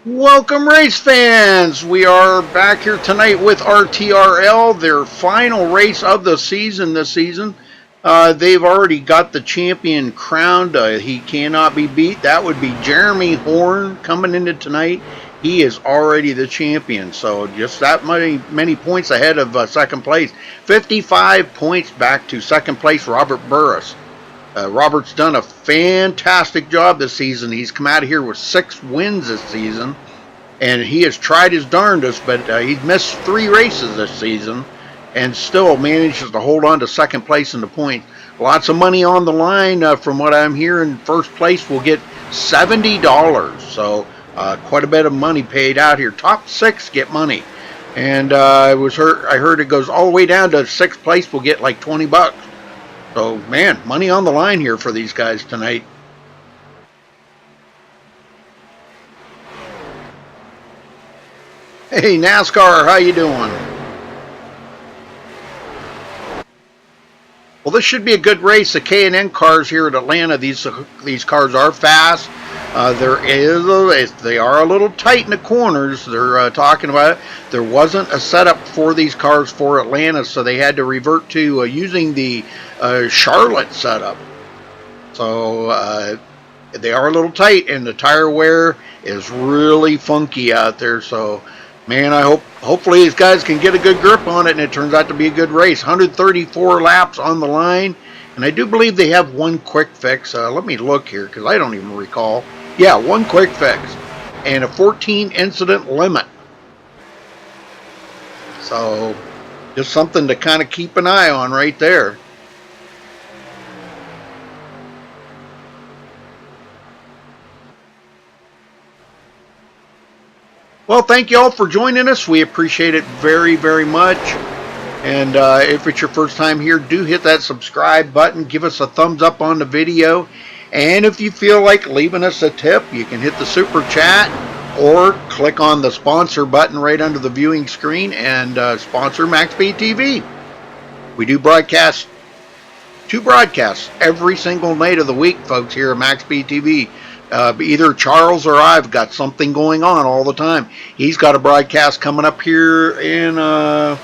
Welcome, race fans! We are back here tonight with RTRL, their final race of the season this season. They've already got the champion crowned. He cannot be beat. That would be Jeremy Horn coming into tonight. He is already the champion, so just that many points ahead of second place. 55 points back to second place, Robert Burris. Robert's done a fantastic job this season. He's come out of here with 6 wins this season, and he has tried his darndest, but he's missed 3 races this season and still manages to hold on to second place in the points. Lots of money on the line. From what I'm hearing, first place will get $70, so quite a bit of money paid out here. Top 6 get money, and I heard it goes all the way down to 6th place will get like $20. So, man, money on the line here for these guys tonight. Hey, NASCAR, how you doing? Well, this should be a good race. The K&N cars here at Atlanta, these cars are fast. They are a little tight in the corners. They're talking about it. There wasn't a setup for these cars for Atlanta, so they had to revert to using the Charlotte setup. So they are a little tight, and the tire wear is really funky out there. So, man, hopefully these guys can get a good grip on it, and it turns out to be a good race. 134 laps on the line, and I do believe they have one quick fix. Let me look here because I don't even recall. Yeah, one quick fix and a 14 incident limit. So just something to kind of keep an eye on right there. Well, thank you all for joining us. We appreciate it very, very much. And if it's your first time here, do hit that subscribe button. Give us a thumbs up on the video. And if you feel like leaving us a tip, you can hit the super chat or click on the sponsor button right under the viewing screen and sponsor MaxSpeedTV. We do broadcast 2 broadcasts every single night of the week, folks, here at MaxSpeedTV. Either Charles or I've got something going on all the time. He's got a broadcast coming up here in a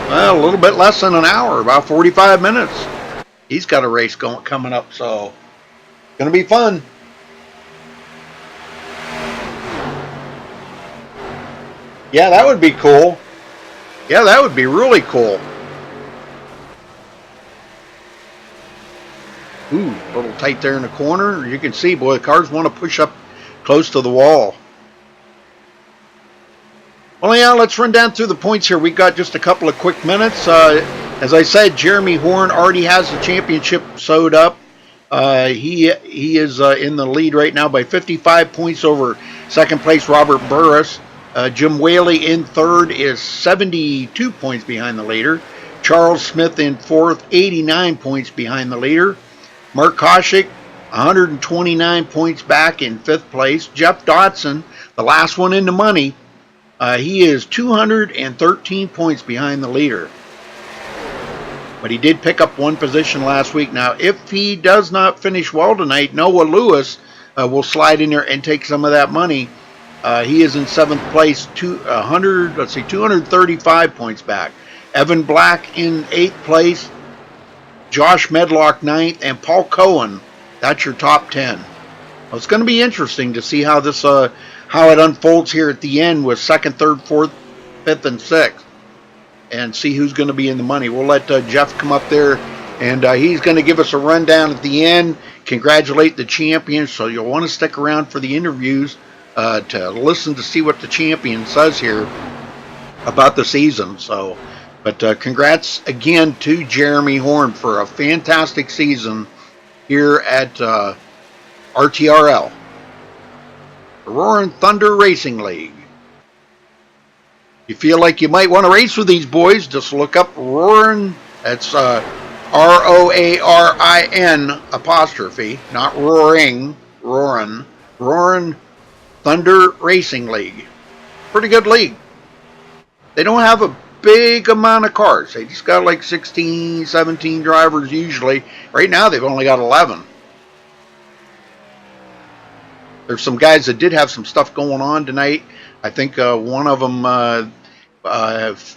little bit less than an hour, about 45 minutes. He's got a race coming up, so it's going to be fun. Yeah, that would be cool. Yeah, that would be really cool. Ooh, a little tight there in the corner. You can see, boy, the cars want to push up close to the wall. Well, yeah, let's run down through the points here. We got just a couple of quick minutes. As I said, Jeremy Horn already has the championship sewed up. He is in the lead right now by 55 points over second place Robert Burris. Jim Whaley in third is 72 points behind the leader. Charles Smith in fourth, 89 points behind the leader. Mark Koshik, 129 points back in fifth place. Jeff Dotson, the last one in the money, he is 213 points behind the leader. But he did pick up one position last week. Now, if he does not finish well tonight, Noah Lewis will slide in there and take some of that money. He is in seventh place, 235 points back. Evan Black in eighth place. Josh Medlock ninth, and Paul Cohen. That's your top 10. Well, it's going to be interesting to see how this how it unfolds here at the end with second, third, fourth, fifth, and sixth, and see who's going to be in the money. We'll let Jeff come up there, and he's going to give us a rundown at the end, congratulate the champions. So you'll want to stick around for the interviews to listen to see what the champion says here about the season. So. But congrats again to Jeremy Horn for a fantastic season here at RTRL, Roaring Thunder Racing League. If you feel like you might want to race with these boys, just look up Roaring. That's ROARIN apostrophe, not roaring, Roaring Thunder Racing League. Pretty good league. They don't have a big amount of cars. They just got like 16, 17 drivers usually. Right now they've only got 11. There's some guys that did have some stuff going on tonight. I think one of them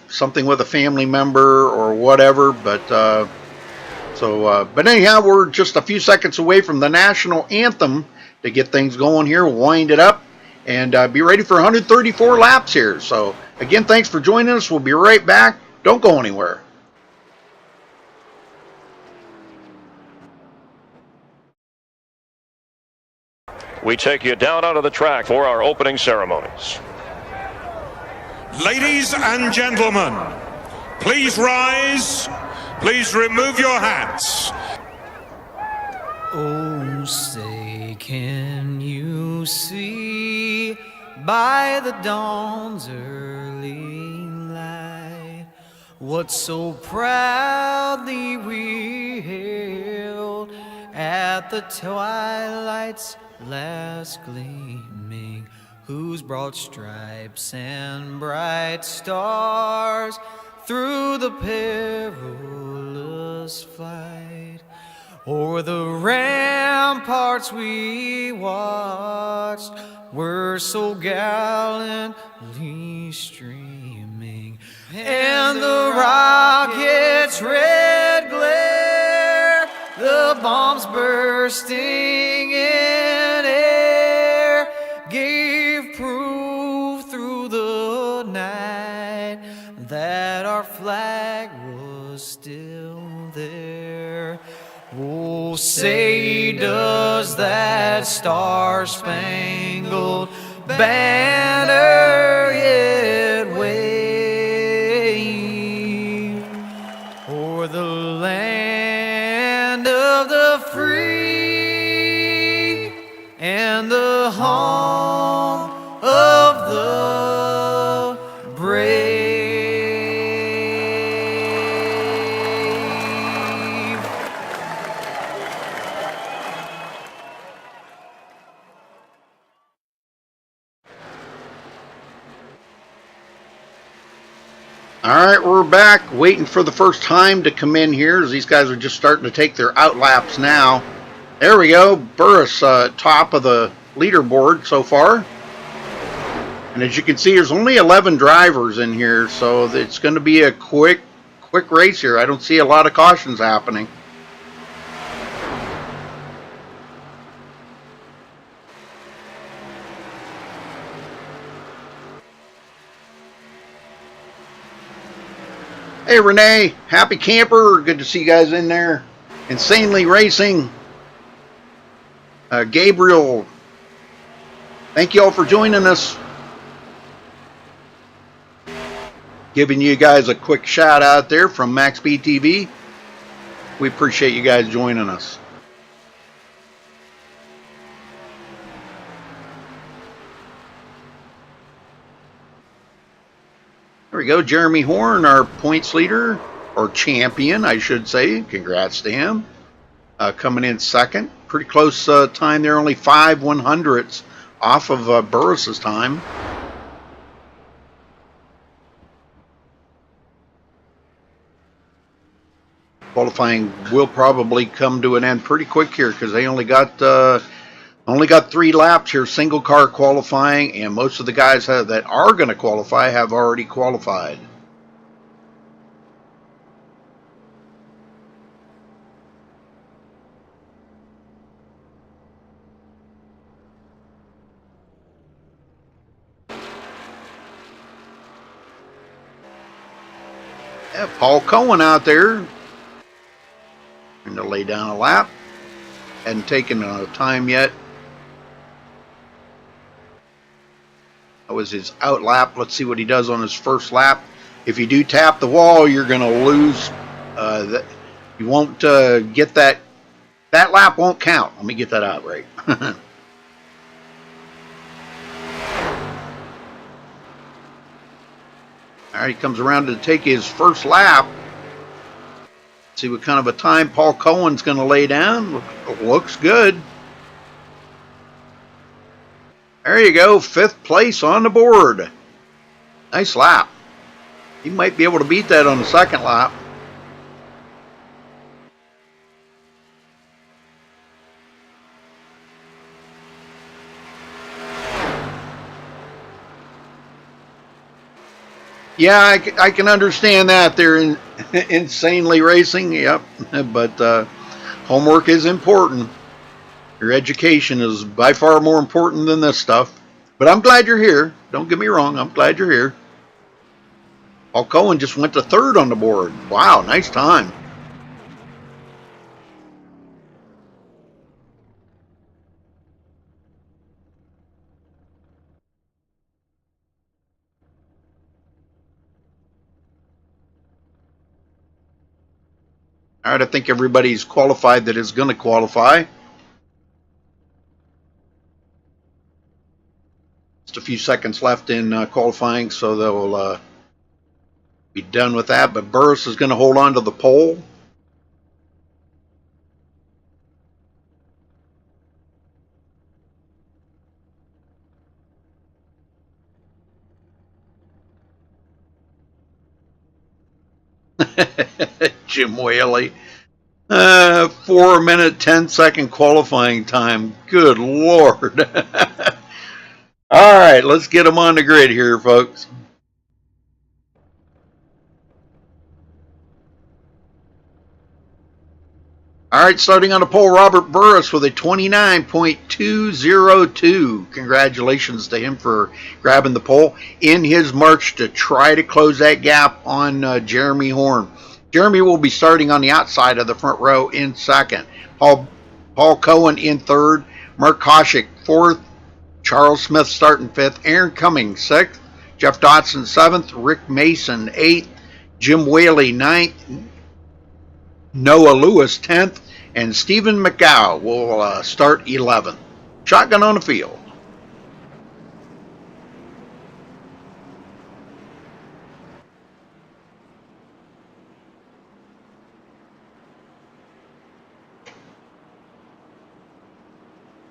something with a family member or whatever, but anyhow, we're just a few seconds away from the national anthem to get things going here, wind it up, and be ready for 134 laps here. So again, thanks for joining us. We'll be right back. Don't go anywhere. We take you down onto the track for our opening ceremonies. Ladies and gentlemen, please rise. Please remove your hats. Oh, say, can you see by the dawn's early light what so proudly we hailed at the twilight's last gleaming, whose broad stripes and bright stars through the perilous fight o'er the ramparts we watched were so gallantly streaming, and the rocket's red glare, the bombs bursting in air, gave proof through the night that our flag was still there. Oh, say, does that star-spangled banner yet wave o'er the land of the free and the home of the brave? All right, we're back, waiting for the first time to come in here, as these guys are just starting to take their out laps now. There we go, Burris top of the leaderboard so far. And as you can see, there's only 11 drivers in here, so it's going to be a quick race here. I don't see a lot of cautions happening. Hey Renee, happy camper, good to see you guys in there. Insanely Racing, Gabriel, thank you all for joining us. Giving you guys a quick shout out there from MaxSpeedTV. We appreciate you guys joining us. There we go, Jeremy Horn, our points leader, or champion, I should say. Congrats to him. Coming in second. Pretty close time there, only 5 100ths off of Burris's time. Qualifying will probably come to an end pretty quick here because they only got 3 laps here, single car qualifying, and most of the guys that are going to qualify have already qualified. Yeah, Paul Cohen out there. Going to lay down a lap. Hadn't taken a time yet. That was his out lap. Let's see what he does on his first lap. If you do tap the wall, you're going to lose. You won't get that. That lap won't count. Let me get that out right. All right, he comes around to take his first lap. See what kind of a time Paul Cohen's going to lay down. Looks good. There you go, 5th place on the board. Nice lap. He might be able to beat that on the second lap. Yeah, I can understand that. They're insanely racing, yep. But homework is important. Your education is by far more important than this stuff. But I'm glad you're here. Don't get me wrong. I'm glad you're here. Paul Cohen just went to third on the board. Wow, nice time. All right, I think everybody's qualified that is going to qualify. Just a few seconds left in qualifying, so they'll be done with that. But Burris is going to hold on to the pole. Jim Whaley. 4 minute, 10-second qualifying time. Good Lord. All right, let's get them on the grid here, folks. All right, starting on the pole, Robert Burris with a 29.202. Congratulations to him for grabbing the pole in his march to try to close that gap on Jeremy Horn. Jeremy will be starting on the outside of the front row in second. Paul Cohen in third. Mark Koshik fourth. Charles Smith starting fifth. Aaron Cummings sixth. Jeff Dotson seventh. Rick Mason eighth. Jim Whaley ninth. Noah Lewis 10th, and Stephen McGow will start 11th. Shotgun on the field.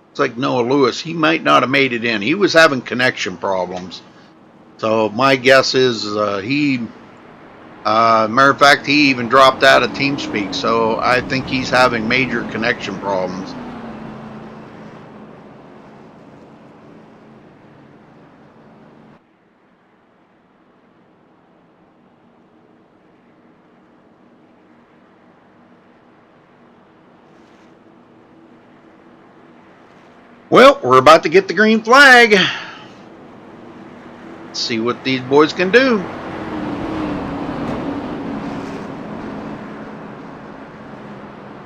It's like Noah Lewis, he might not have made it in. He was having connection problems. So my guess is matter of fact, he even dropped out of TeamSpeak, so I think he's having major connection problems. Well, we're about to get the green flag. Let's see what these boys can do.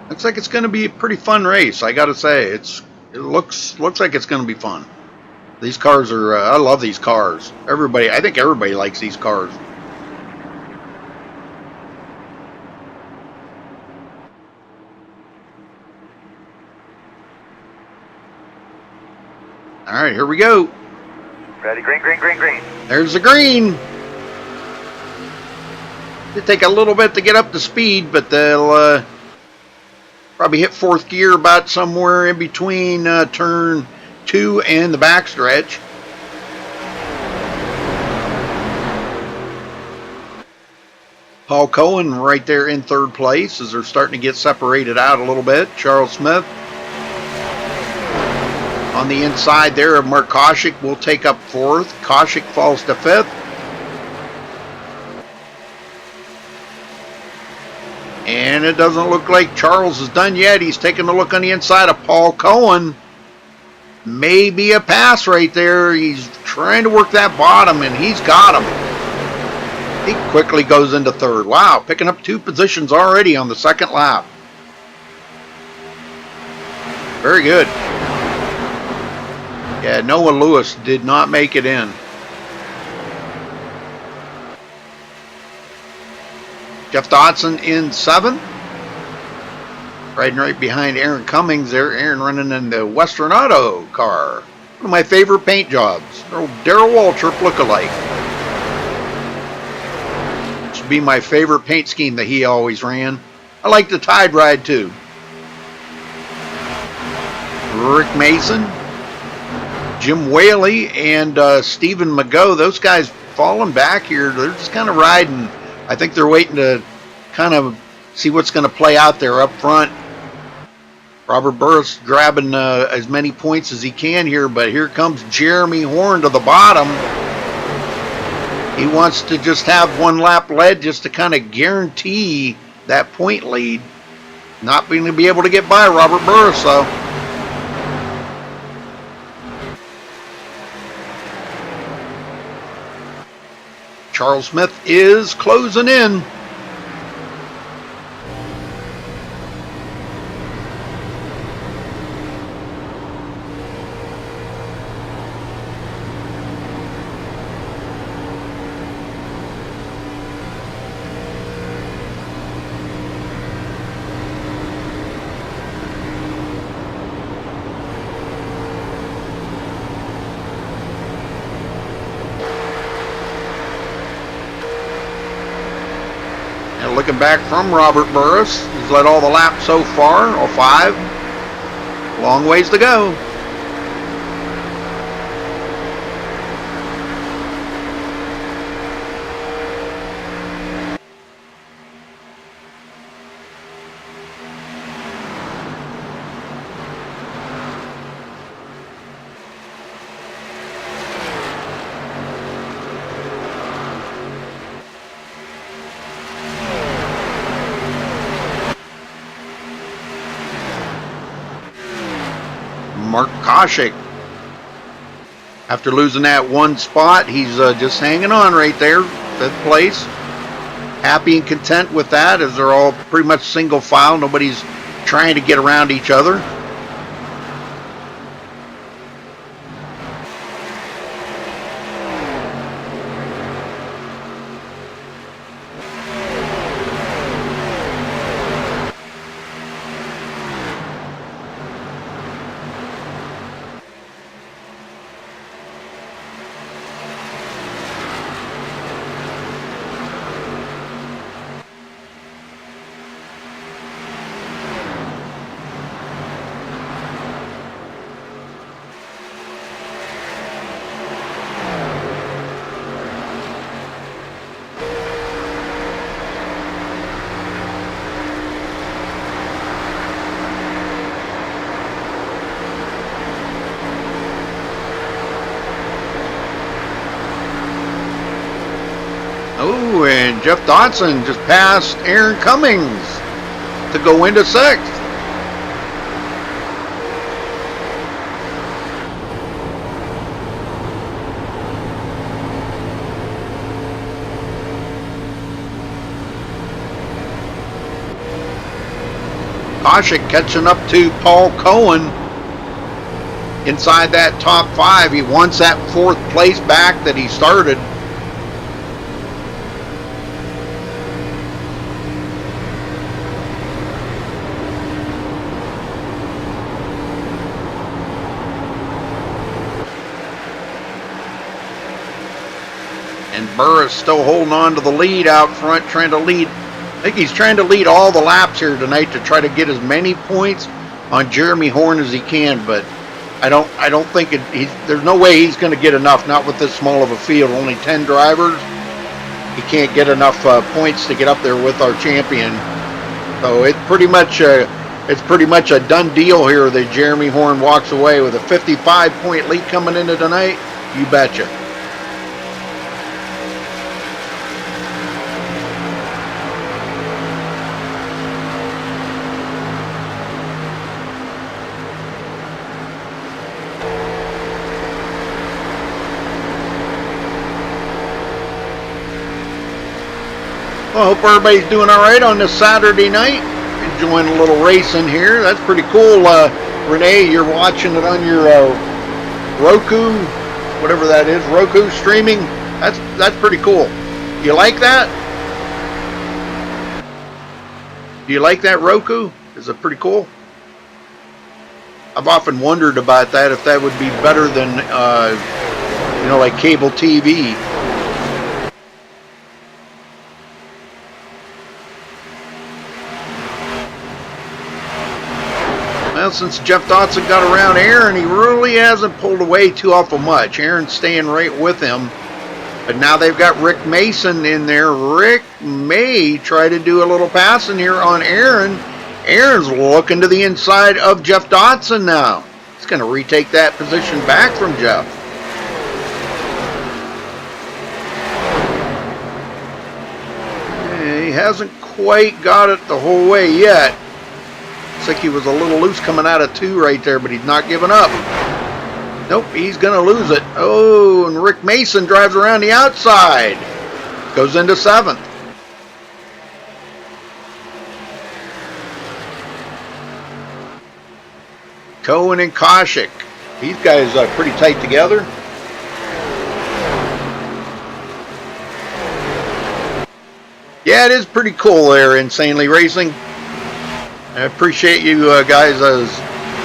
Looks like it's going to be a pretty fun race. I got to say, it looks like it's going to be fun. These cars are. I love these cars. I think everybody likes these cars. All right, here we go. Ready, green, green, green, green. There's the green. It'll take a little bit to get up to speed, but they'll probably hit fourth gear about somewhere in between turn 2 and the backstretch. Paul Cohen right there in third place as they're starting to get separated out a little bit. Charles Smith on the inside there of Mark Koshik will take up fourth. Koshik falls to fifth. And it doesn't look like Charles is done yet. He's taking a look on the inside of Paul Cohen. Maybe a pass right there. He's trying to work that bottom, and he's got him. He quickly goes into third. Wow, picking up 2 positions already on the second lap. Very good. Yeah, Noah Lewis did not make it in. Jeff Dotson in 7th. Riding right behind Aaron Cummings there. Aaron running in the Western Auto car. One of my favorite paint jobs. Darrell Waltrip lookalike. This would be my favorite paint scheme that he always ran. I like the Tide Ride too. Rick Mason, Jim Whaley, and Stephen McGow. Those guys falling back here. They're just kind of riding. I think they're waiting to kind of see what's going to play out there up front. Robert Burris grabbing as many points as he can here, but here comes Jeremy Horn to the bottom. He wants to just have one lap led just to kind of guarantee that point lead. Not going to be able to get by Robert Burris, though. Charles Smith is closing in. Looking back from Robert Burris, he's led all the laps so far, or 5. Long ways to go. Mark Koshik. After losing that one spot, he's just hanging on right there, 5th place. Happy and content with that, as they're all pretty much single file. Nobody's trying to get around each other. Oh, and Jeff Dodson just passed Aaron Cummings to go into 6th. Koshik catching up to Paul Cohen inside that top 5. He wants that 4th place back that he started. And Burris still holding on to the lead out front, trying to lead. I think he's trying to lead all the laps here tonight to try to get as many points on Jeremy Horn as he can, but I don't think there's no way he's going to get enough, not with this small of a field, only 10 drivers. He can't get enough points to get up there with our champion. So it's pretty much a done deal here that Jeremy Horn walks away with a 55-point lead coming into tonight. You betcha. Well, I hope everybody's doing all right on this Saturday night. Enjoying a little racing here. That's pretty cool. Renee, you're watching it on your Roku, whatever that is, Roku streaming. That's pretty cool. You like that? Do you like that Roku? Is it pretty cool? I've often wondered about that, if that would be better than, like cable TV. Well, since Jeff Dotson got around Aaron, he really hasn't pulled away too awful much. Aaron's staying right with him. But now they've got Rick Mason in there. Rick may try to do a little passing here on Aaron. Aaron's looking to the inside of Jeff Dotson now. He's going to retake that position back from Jeff. He hasn't quite got it the whole way yet. Looks like he was a little loose coming out of 2 right there, but he's not giving up. Nope, he's going to lose it. Oh, and Rick Mason drives around the outside. Goes into 7th. Cohen and Koshik. These guys are pretty tight together. Yeah, it is pretty cool there, Insanely Racing. I appreciate you guys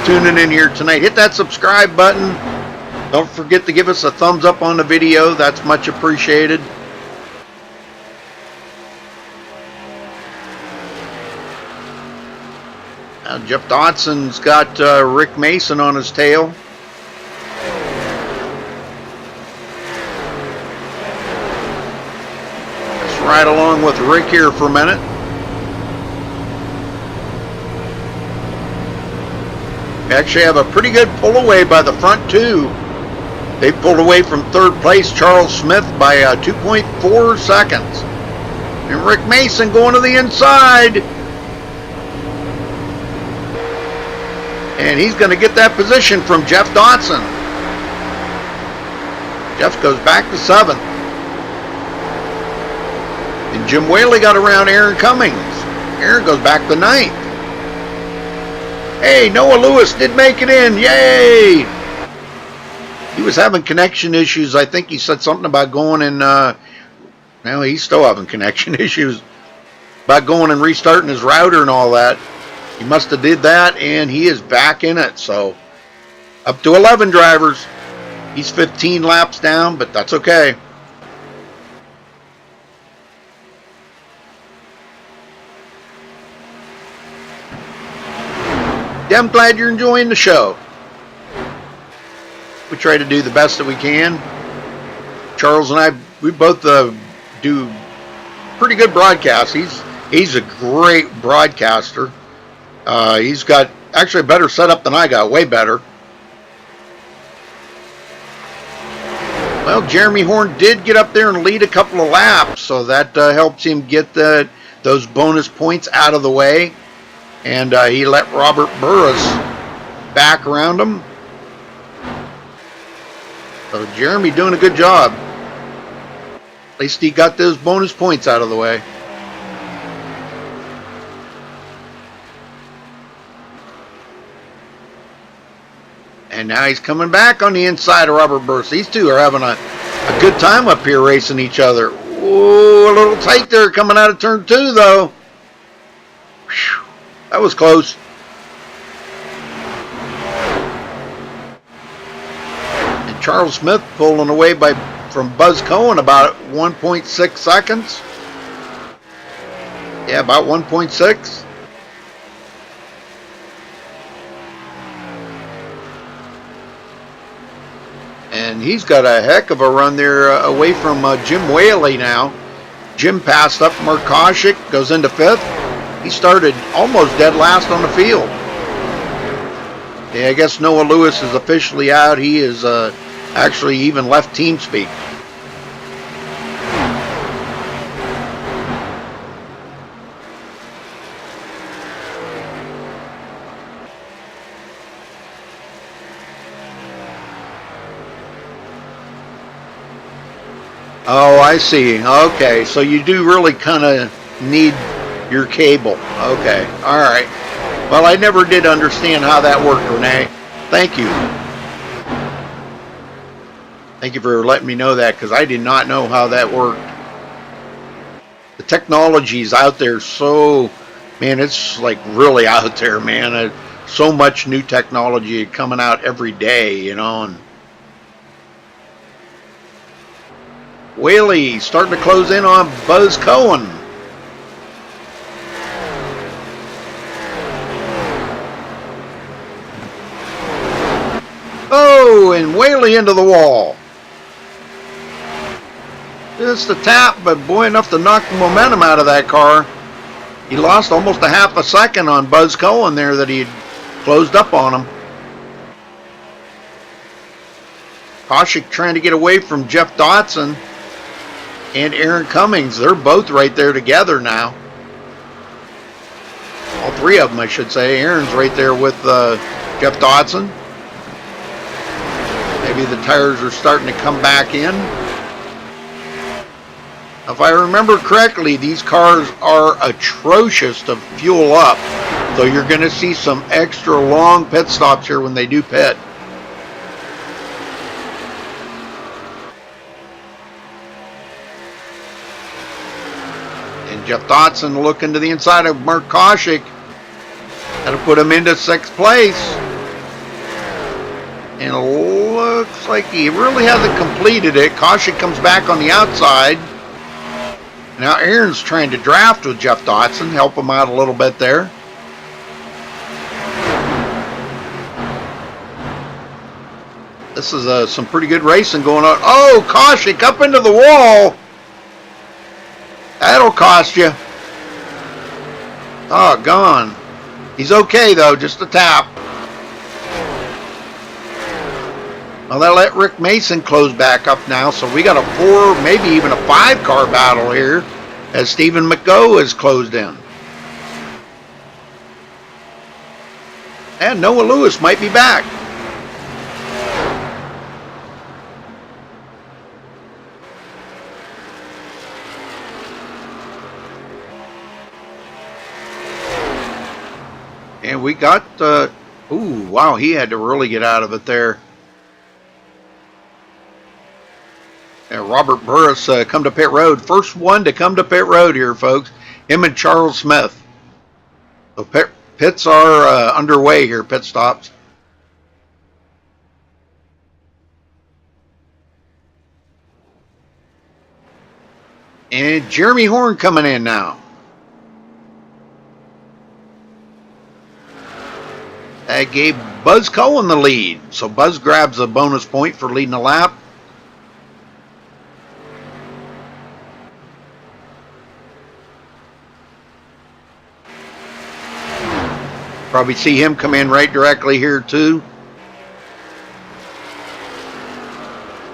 tuning in here tonight. Hit that subscribe button. Don't forget to give us a thumbs up on the video. That's much appreciated. Now Jeff Dodson's got Rick Mason on his tail. Let's ride along with Rick here for a minute. We actually have a pretty good pull away by the front 2. They pulled away from 3rd place, Charles Smith, by 2.4 seconds. And Rick Mason going to the inside. And he's going to get that position from Jeff Dodson. Jeff goes back to 7th. And Jim Whaley got around Aaron Cummings. Aaron goes back to 9th. Hey, Noah Lewis did make it in. Yay! He was having connection issues. I think he said something about going and, well, he's still having connection issues. About going and restarting his router and all that. He must have did that, and he is back in it. So, up to 11 drivers. He's 15 laps down, but that's okay. Yeah, I'm glad you're enjoying the show. We try to do the best that we can. Charles and I, we both do pretty good broadcasts. He's a great broadcaster. He's got actually a better setup than I got, way better. Well, Jeremy Horn did get up there and lead a couple of laps, so that helps him get those bonus points out of the way. And he let Robert Burris back around him. So Jeremy doing a good job. At least he got those bonus points out of the way. And now he's coming back on the inside of Robert Burris. These two are having a good time up here racing each other. Ooh, a little tight there coming out of turn 2, though. Whew, that was close. And Charles Smith pulling away from Buzz Cohen about 1.6 seconds. Yeah, about 1.6. And he's got a heck of a run there away from Jim Whaley now. Jim passed up Mark Koshik, goes into 5th. He started almost dead last on the field. Yeah, I guess Noah Lewis is officially out. He is actually even left TeamSpeak. Oh, I see. Okay, so you do really kind of need your cable. Okay, all right. Well, I never did understand how that worked, Renee. Thank you. Thank you for letting me know that, because I did not know how that worked. The technology's out there, so, man, it's like really out there, man. So much new technology coming out every day, you know, and Whaley starting to close in on Buzz Cohen. Oh, and Whaley into the wall. Just a tap, but boy, enough to knock the momentum out of that car. He lost almost a half a second on Buzz Cohen there that he had closed up on him. Koshik trying to get away from Jeff Dodson. and Aaron Cummings. They're both right there together now. All three of them, I should say. Aaron's right there with Jeff Dodson. Maybe the tires are starting to come back in. If I remember correctly, these cars are atrocious to fuel up. So you're going to see some extra long pit stops here when they do pit. And Jeff Dodson looking to the inside of Mark Koshik. That'll put him into 6th place. And it looks like he really hasn't completed it. Koshik comes back on the outside. Now Aaron's trying to draft with Jeff Dodson, help him out a little bit there. This is some pretty good racing going on. Oh, Koshik up into the wall. That'll cost you. Oh, gone. He's okay, though, just a tap. Well, they'll let Rick Mason close back up now, so we got a 4, maybe even a 5-car battle here as Stephen McGough is closed in. And Noah Lewis might be back. And we got, ooh, wow, he had to really get out of it there. And Robert Burris come to pit road. First one to come to pit road here, folks. Him and Charles Smith. So pits are underway here, pit stops. And Jeremy Horn coming in now. That gave Buzz Cohen the lead. So Buzz grabs a bonus point for leading a lap. Probably see him come in right directly here too.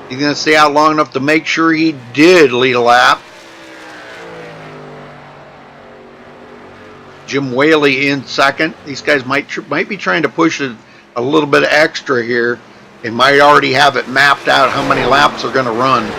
He's going to stay out long enough to make sure he did lead a lap. Jim Whaley in second. These guys might be trying to push it a little bit extra here. They might already have it mapped out how many laps they're going to run.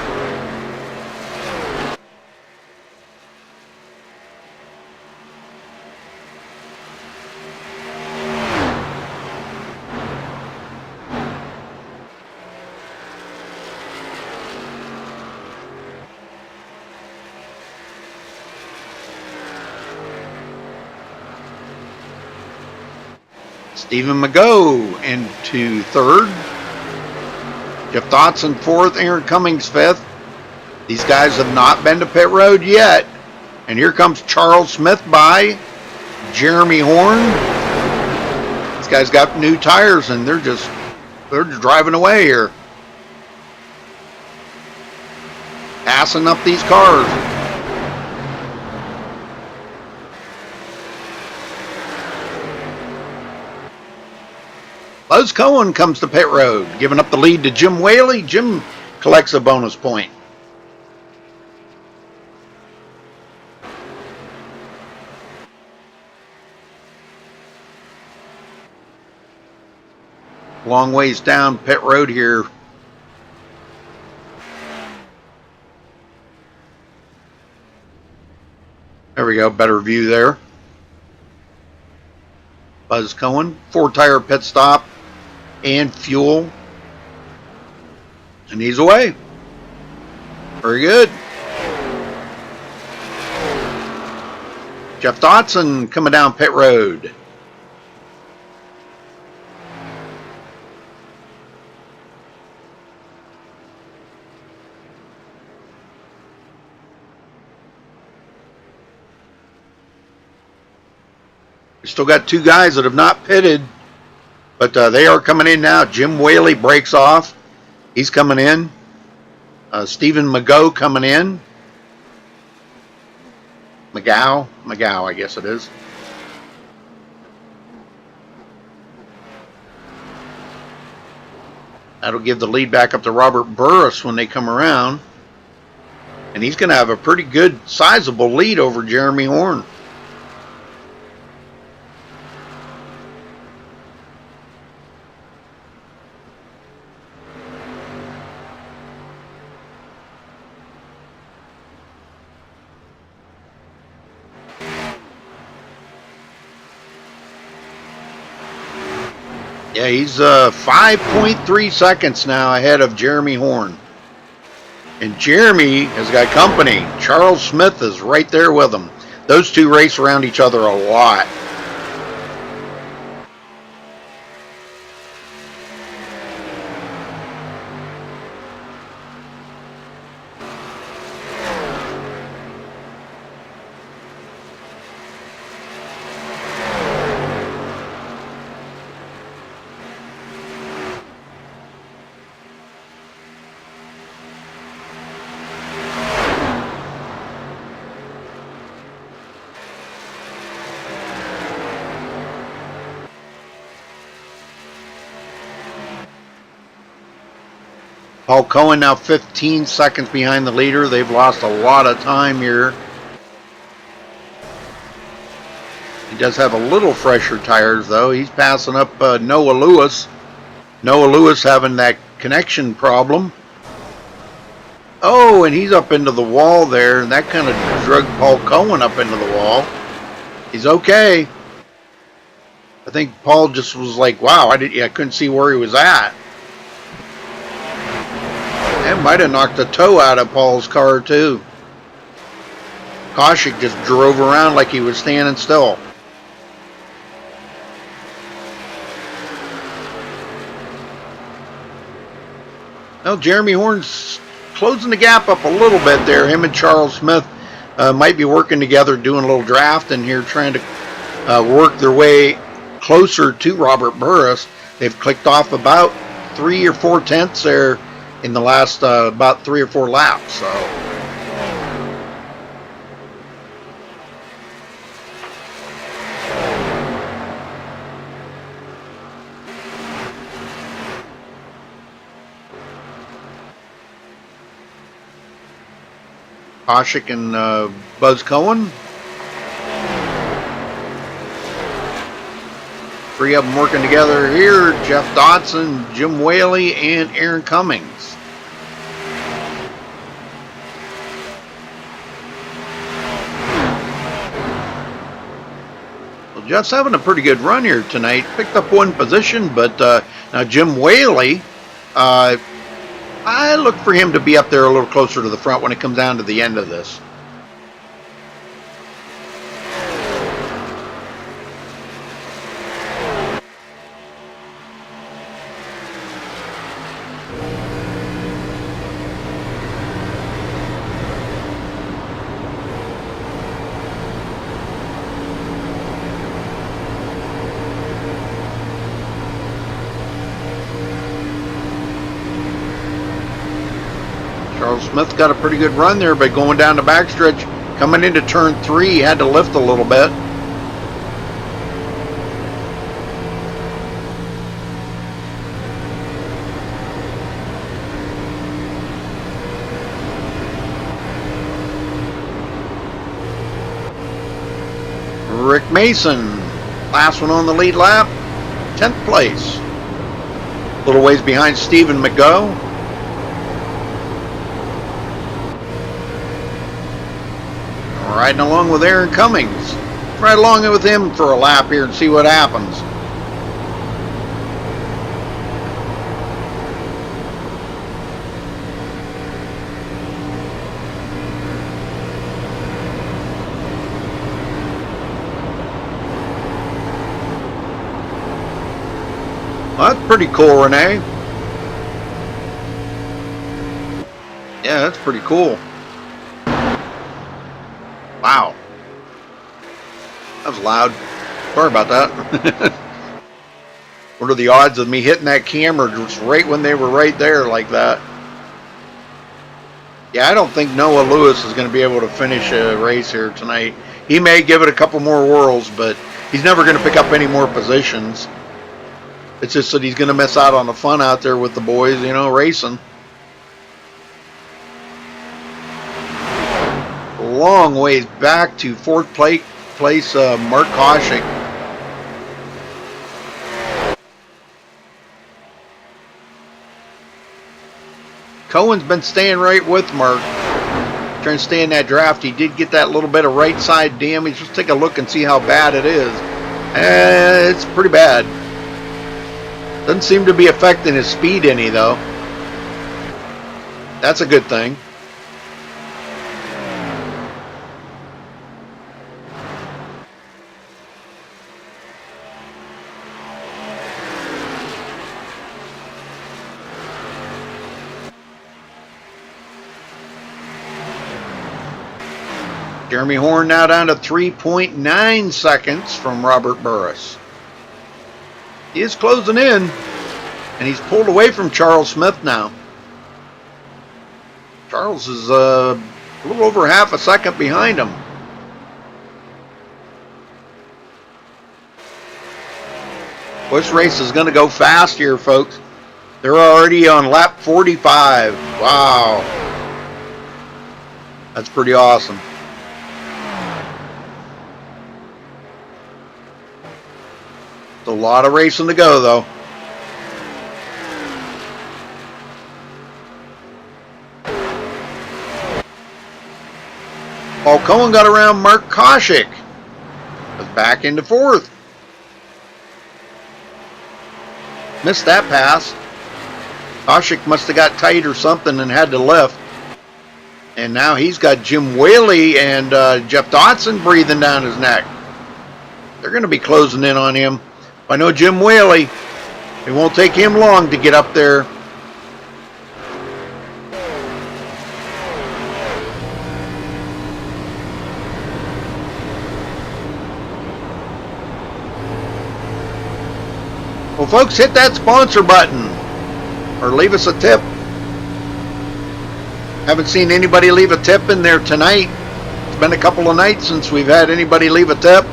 Stephen McGough into 3rd. Jeff Dodson 4th. Aaron Cummings 5th. These guys have not been to pit road yet. And here comes Charles Smith by. Jeremy Horn. These guys got new tires and they're just driving away here. Passing up these cars. Buzz Cohen comes to pit road, giving up the lead to Jim Whaley. Jim collects a bonus point. Long ways down pit road here. There we go, better view there. Buzz Cohen, 4-tire pit stop. And fuel. And he's away. Very good. Jeff Dodson coming down pit road. We still got 2 guys that have not pitted. But they are coming in now. Jim Whaley breaks off. He's coming in. Stephen McGough coming in. McGough, I guess it is. That'll give the lead back up to Robert Burris when they come around. And he's going to have a pretty good, sizable lead over Jeremy Horn. Yeah, he's 5.3 seconds now ahead of Jeremy Horn. And Jeremy has got company. Charles Smith is right there with him. Those two race around each other a lot. Paul Cohen now 15 seconds behind the leader. They've lost a lot of time here. He does have a little fresher tires, though. He's passing up Noah Lewis. Noah Lewis having that connection problem. Oh, and he's up into the wall there, and that kind of drug Paul Cohen up into the wall. He's okay. I think Paul just was like, wow, I couldn't see where he was at. That might have knocked the toe out of Paul's car, too. Koshik just drove around like he was standing still. Well, Jeremy Horn's closing the gap up a little bit there. Him and Charles Smith might be working together, doing a little drafting here, trying to work their way closer to Robert Burris. They've clicked off about 3 or 4 tenths there in the last about 3 or 4 laps. So Koshik and Buzz Cohen. 3 of them working together here. Jeff Dotson, Jim Whaley, and Aaron Cummings. Well, Jeff's having a pretty good run here tonight. Picked up 1 position, but now Jim Whaley, I look for him to be up there a little closer to the front when it comes down to the end of this. Charles Smith got a pretty good run there, but going down the backstretch, coming into turn 3, he had to lift a little bit. Rick Mason, last one on the lead lap, 10th place. A little ways behind Stephen McGough. Riding along with Aaron Cummings. Ride along with him for a lap here and see what happens. Well, that's pretty cool, Renee. Yeah, that's pretty cool. Wow. That was loud. Sorry about that. What are the odds of me hitting that camera just right when they were right there like that? Yeah, I don't think Noah Lewis is going to be able to finish a race here tonight. He may give it a couple more whirls, but he's never going to pick up any more positions. It's just that he's going to miss out on the fun out there with the boys, you know, racing. long ways back to fourth place, Mark Koshik. Cohen's been staying right with Mark, trying to stay in that draft. He did get that little bit of right side damage. Let's take a look and see how bad it is. It's pretty bad. Doesn't seem to be affecting his speed any, though. That's a good thing. Jeremy Horn now down to 3.9 seconds from Robert Burris. He is closing in, and he's pulled away from Charles Smith now. Charles is a little over half a second behind him. This race is going to go fast here, folks. They're already on lap 45. Wow. That's pretty awesome. It's a lot of racing to go, though. Paul Cohen got around Mark Koshik. Was back into fourth. Missed that pass. Koshik must have got tight or something and had to lift. And now he's got Jim Whaley and Jeff Dotson breathing down his neck. They're going to be closing in on him. I know Jim Whaley. It won't take him long to get up there. Well, folks, hit that sponsor button or leave us a tip. Haven't seen anybody leave a tip in there tonight. It's been a couple of nights since we've had anybody leave a tip.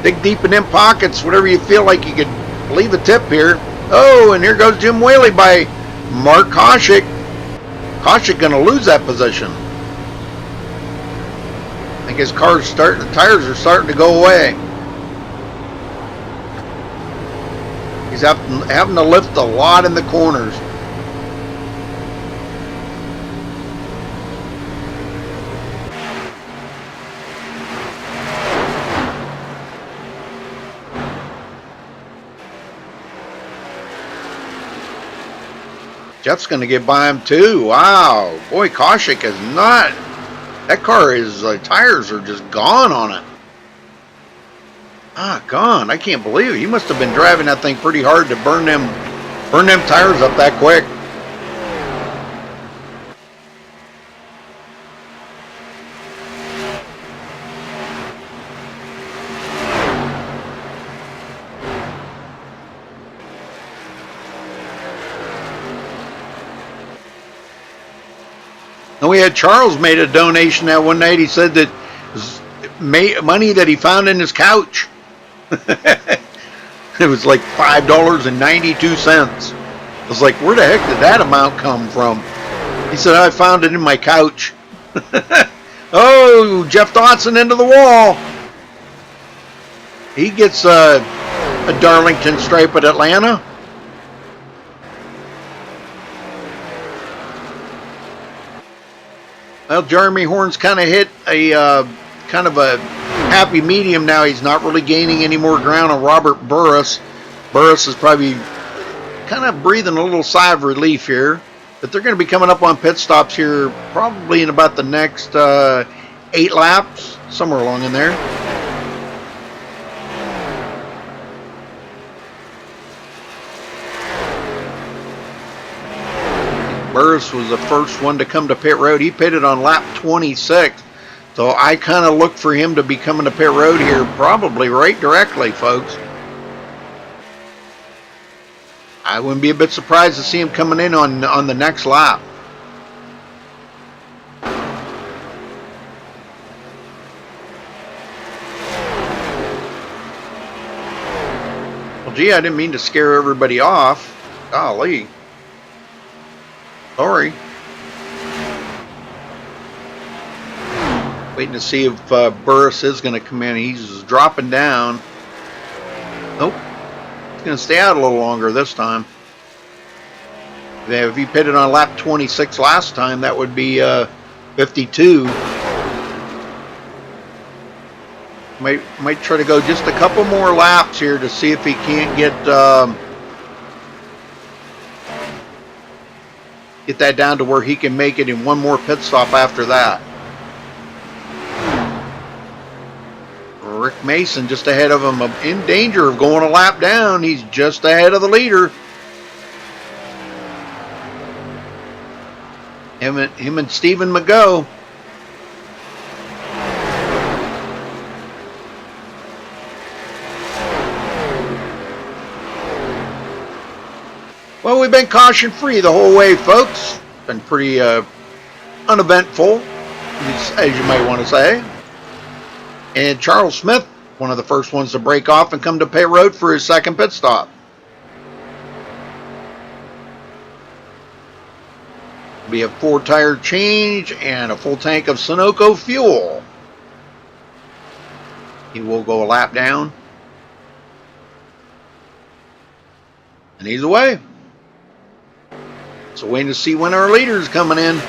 Dig deep in them pockets, whatever you feel like you could leave a tip here. Oh, and here goes Jim Whaley by Mark Koshik. Koshik going to lose that position. I think his car's starting, the tires are starting to go away. He's having to lift a lot in the corners. Jeff's going to get by him too. Wow. Boy, Koshik is not. That car is, tires are just gone on it. Gone. I can't believe it. He must have been driving that thing pretty hard to burn them tires up that quick. And we had Charles made a donation that one night. He said that money that he found in his couch. It was like $5.92. I was like, where the heck did that amount come from? He said, I found it in my couch. Oh, Jeff Dotson into the wall. He gets a Darlington stripe at Atlanta. Well, Jeremy Horn's kind of hit a kind of a happy medium now. He's not really gaining any more ground on Robert Burris. Burris is probably kind of breathing a little sigh of relief here. But they're going to be coming up on pit stops here probably in about the next 8 laps, somewhere along in there. Burris was the first one to come to pit road. He pitted on lap 26. So I kind of look for him to be coming to pit road here probably right directly, folks. I wouldn't be a bit surprised to see him coming in on the next lap. Well, gee, I didn't mean to scare everybody off. Golly. Sorry. Waiting to see if Burris is going to come in. He's dropping down. Nope. He's going to stay out a little longer this time. If he pitted on lap 26 last time, that would be 52. Might try to go just a couple more laps here to see if he can't get that down to where he can make it in one more pit stop after that. Rick Mason just ahead of him, in danger of going a lap down. He's just ahead of the leader. Him and Stephen McGough. Well, we've been caution free the whole way, folks. Been pretty uneventful, as you might want to say. And Charles Smith, one of the first ones to break off and come to pit road for his second pit stop. Be a 4-tire change and a full tank of Sunoco fuel. He will go a lap down. And he's away. So waiting to see when our leader's coming in.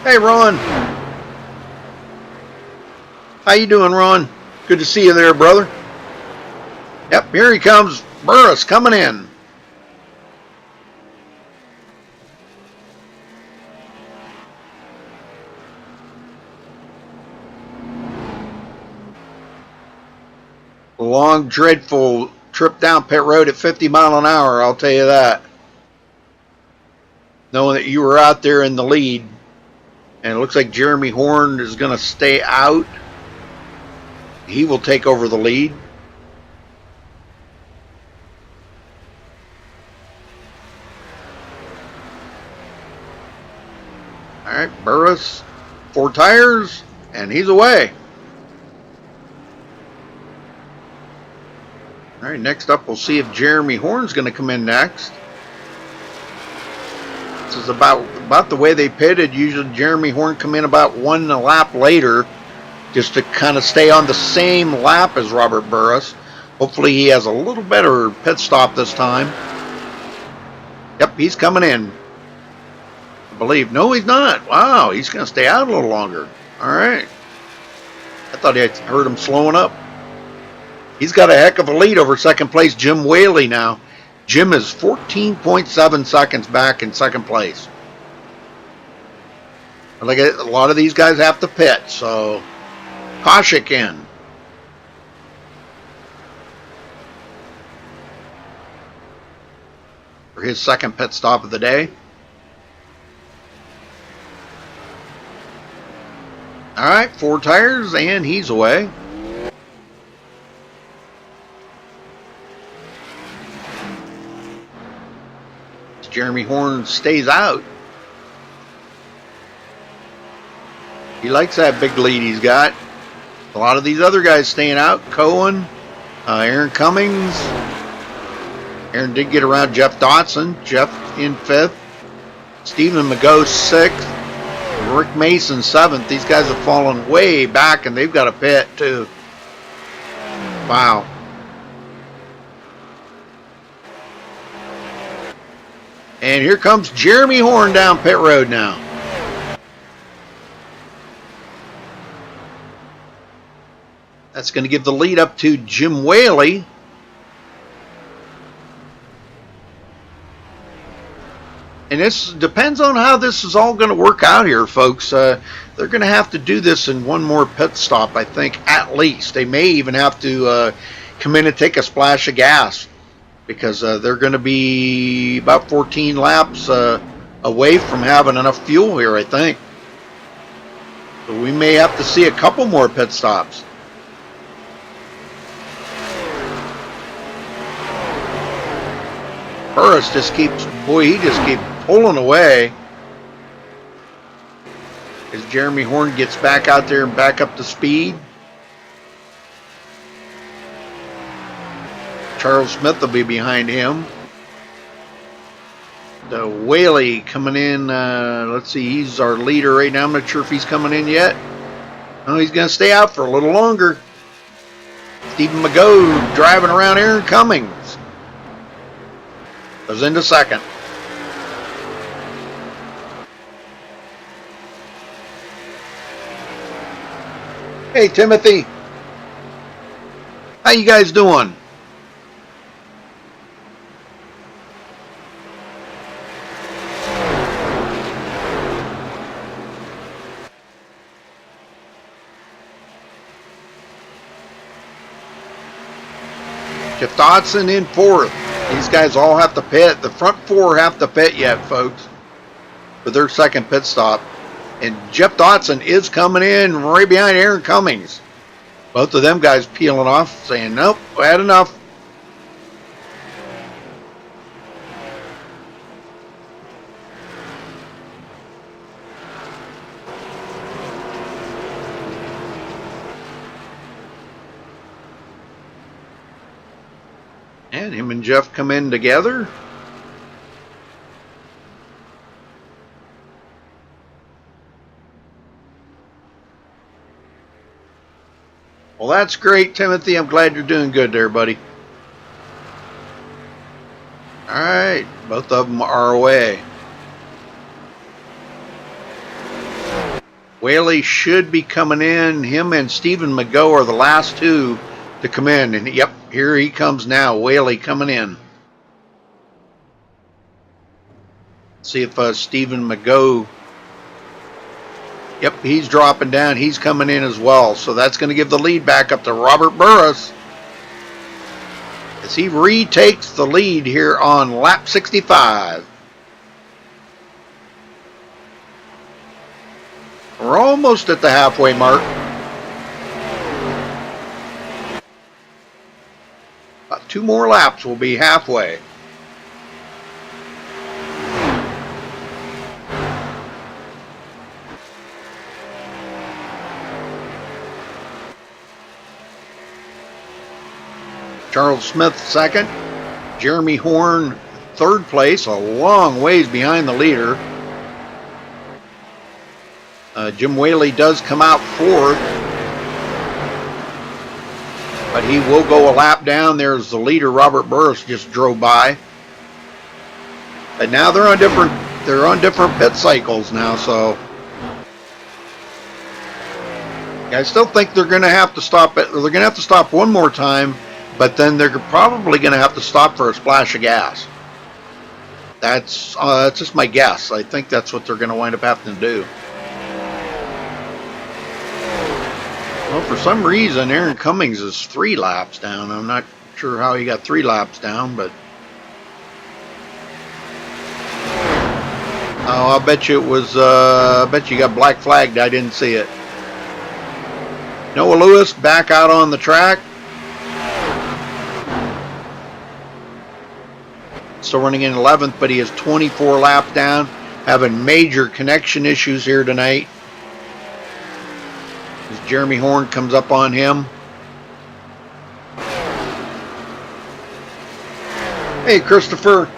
Hey, Ron. How you doing, Ron? Good to see you there, brother. Yep, here he comes. Burris coming in. A long, dreadful trip down pit road at 50 miles an hour, I'll tell you that. Knowing that you were out there in the lead. And it looks like Jeremy Horn is going to stay out. He will take over the lead. All right, Burris, 4 tires, and he's away. All right, next up, we'll see if Jeremy Horn's going to come in next. This is about the way they pitted. Usually Jeremy Horn come in about 1 lap later just to kind of stay on the same lap as Robert Burris. Hopefully he has a little better pit stop this time. Yep, he's coming in. I believe. No, he's not. Wow, he's going to stay out a little longer. All right. I thought I heard him slowing up. He's got a heck of a lead over second place Jim Whaley now. Jim is 14.7 seconds back in second place. Like a lot of these guys have to pit, so Koshik in. For his second pit stop of the day. All right, 4 tires, and he's away. Jeremy Horn stays out. He likes that big lead he's got. A lot of these other guys staying out. Cohen, Aaron Cummings. Aaron did get around Jeff Dotson. Jeff in 5th. Stephen McGough 6th. Rick Mason 7th. These guys have fallen way back, and they've got a pit too. Wow. And here comes Jeremy Horn down pit road now. That's going to give the lead up to Jim Whaley. And this depends on how this is all going to work out here, folks. They're going to have to do this in one more pit stop, I think, at least. They may even have to come in and take a splash of gas. Because they're going to be about 14 laps away from having enough fuel here, I think. So we may have to see a couple more pit stops. Burris just keeps pulling away. As Jeremy Horn gets back out there and back up to speed. Charles Smith will be behind him. Whaley coming in. Let's see, he's our leader right now. I'm not sure if he's coming in yet. Oh, he's going to stay out for a little longer. Stephen McGough driving around Aaron Cummings. Goes into second. Hey, Timothy. How you guys doing? Jeff Dodson in fourth. These guys all have to pit. The front four have to pit yet, folks, for their second pit stop. And Jeff Dodson is coming in right behind Aaron Cummings. Both of them guys peeling off, saying, nope, I had enough. And him and Jeff come in together. Well, that's great, Timothy. I'm glad you're doing good there, buddy. All right, both of them are away. Whaley should be coming in. Him and Stephen McGough are the last two to come in. And yep, here he comes now. Whaley coming in. See if Stephen McGough. Yep, he's dropping down. He's coming in as well. So that's going to give the lead back up to Robert Burris as he retakes the lead here on lap 65. We're almost at the halfway mark. About 2 more laps, we'll be halfway. Charles Smith second, Jeremy Horn third place, a long ways behind the leader. Jim Whaley does come out fourth, but he will go a lap down. There's the leader, Robert Burris, just drove by. But now they're on different pit cycles now, so I still think they're going to have to stop it. They're going to have to stop one more time. But then they're probably going to have to stop for a splash of gas. That's just my guess. I think that's what they're going to wind up having to do. Well, for some reason, Aaron Cummings is 3 laps down. I'm not sure how he got 3 laps down, but oh, I bet you it was. I bet you got black flagged. I didn't see it. Noah Lewis back out on the track. Still running in 11th, but he is 24 laps down, having major connection issues here tonight. As Jeremy Horn comes up on him. Hey, Christopher.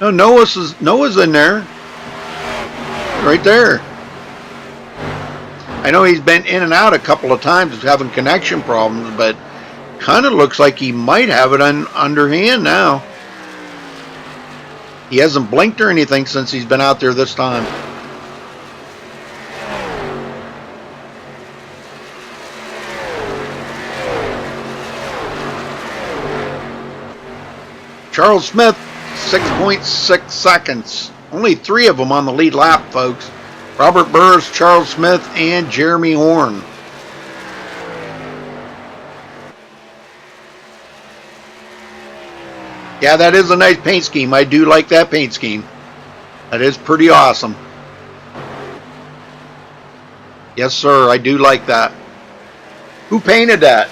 No, Noah's in there. Right there. I know he's been in and out a couple of times having connection problems, but kind of looks like he might have it underhand now. He hasn't blinked or anything since he's been out there this time. Charles Smith, 6.6 seconds. Only 3 of them on the lead lap, folks. Robert Burris, Charles Smith, and Jeremy Horn. Yeah, that is a nice paint scheme. I do like that paint scheme. That is pretty awesome. Yes, sir, I do like that. Who painted that?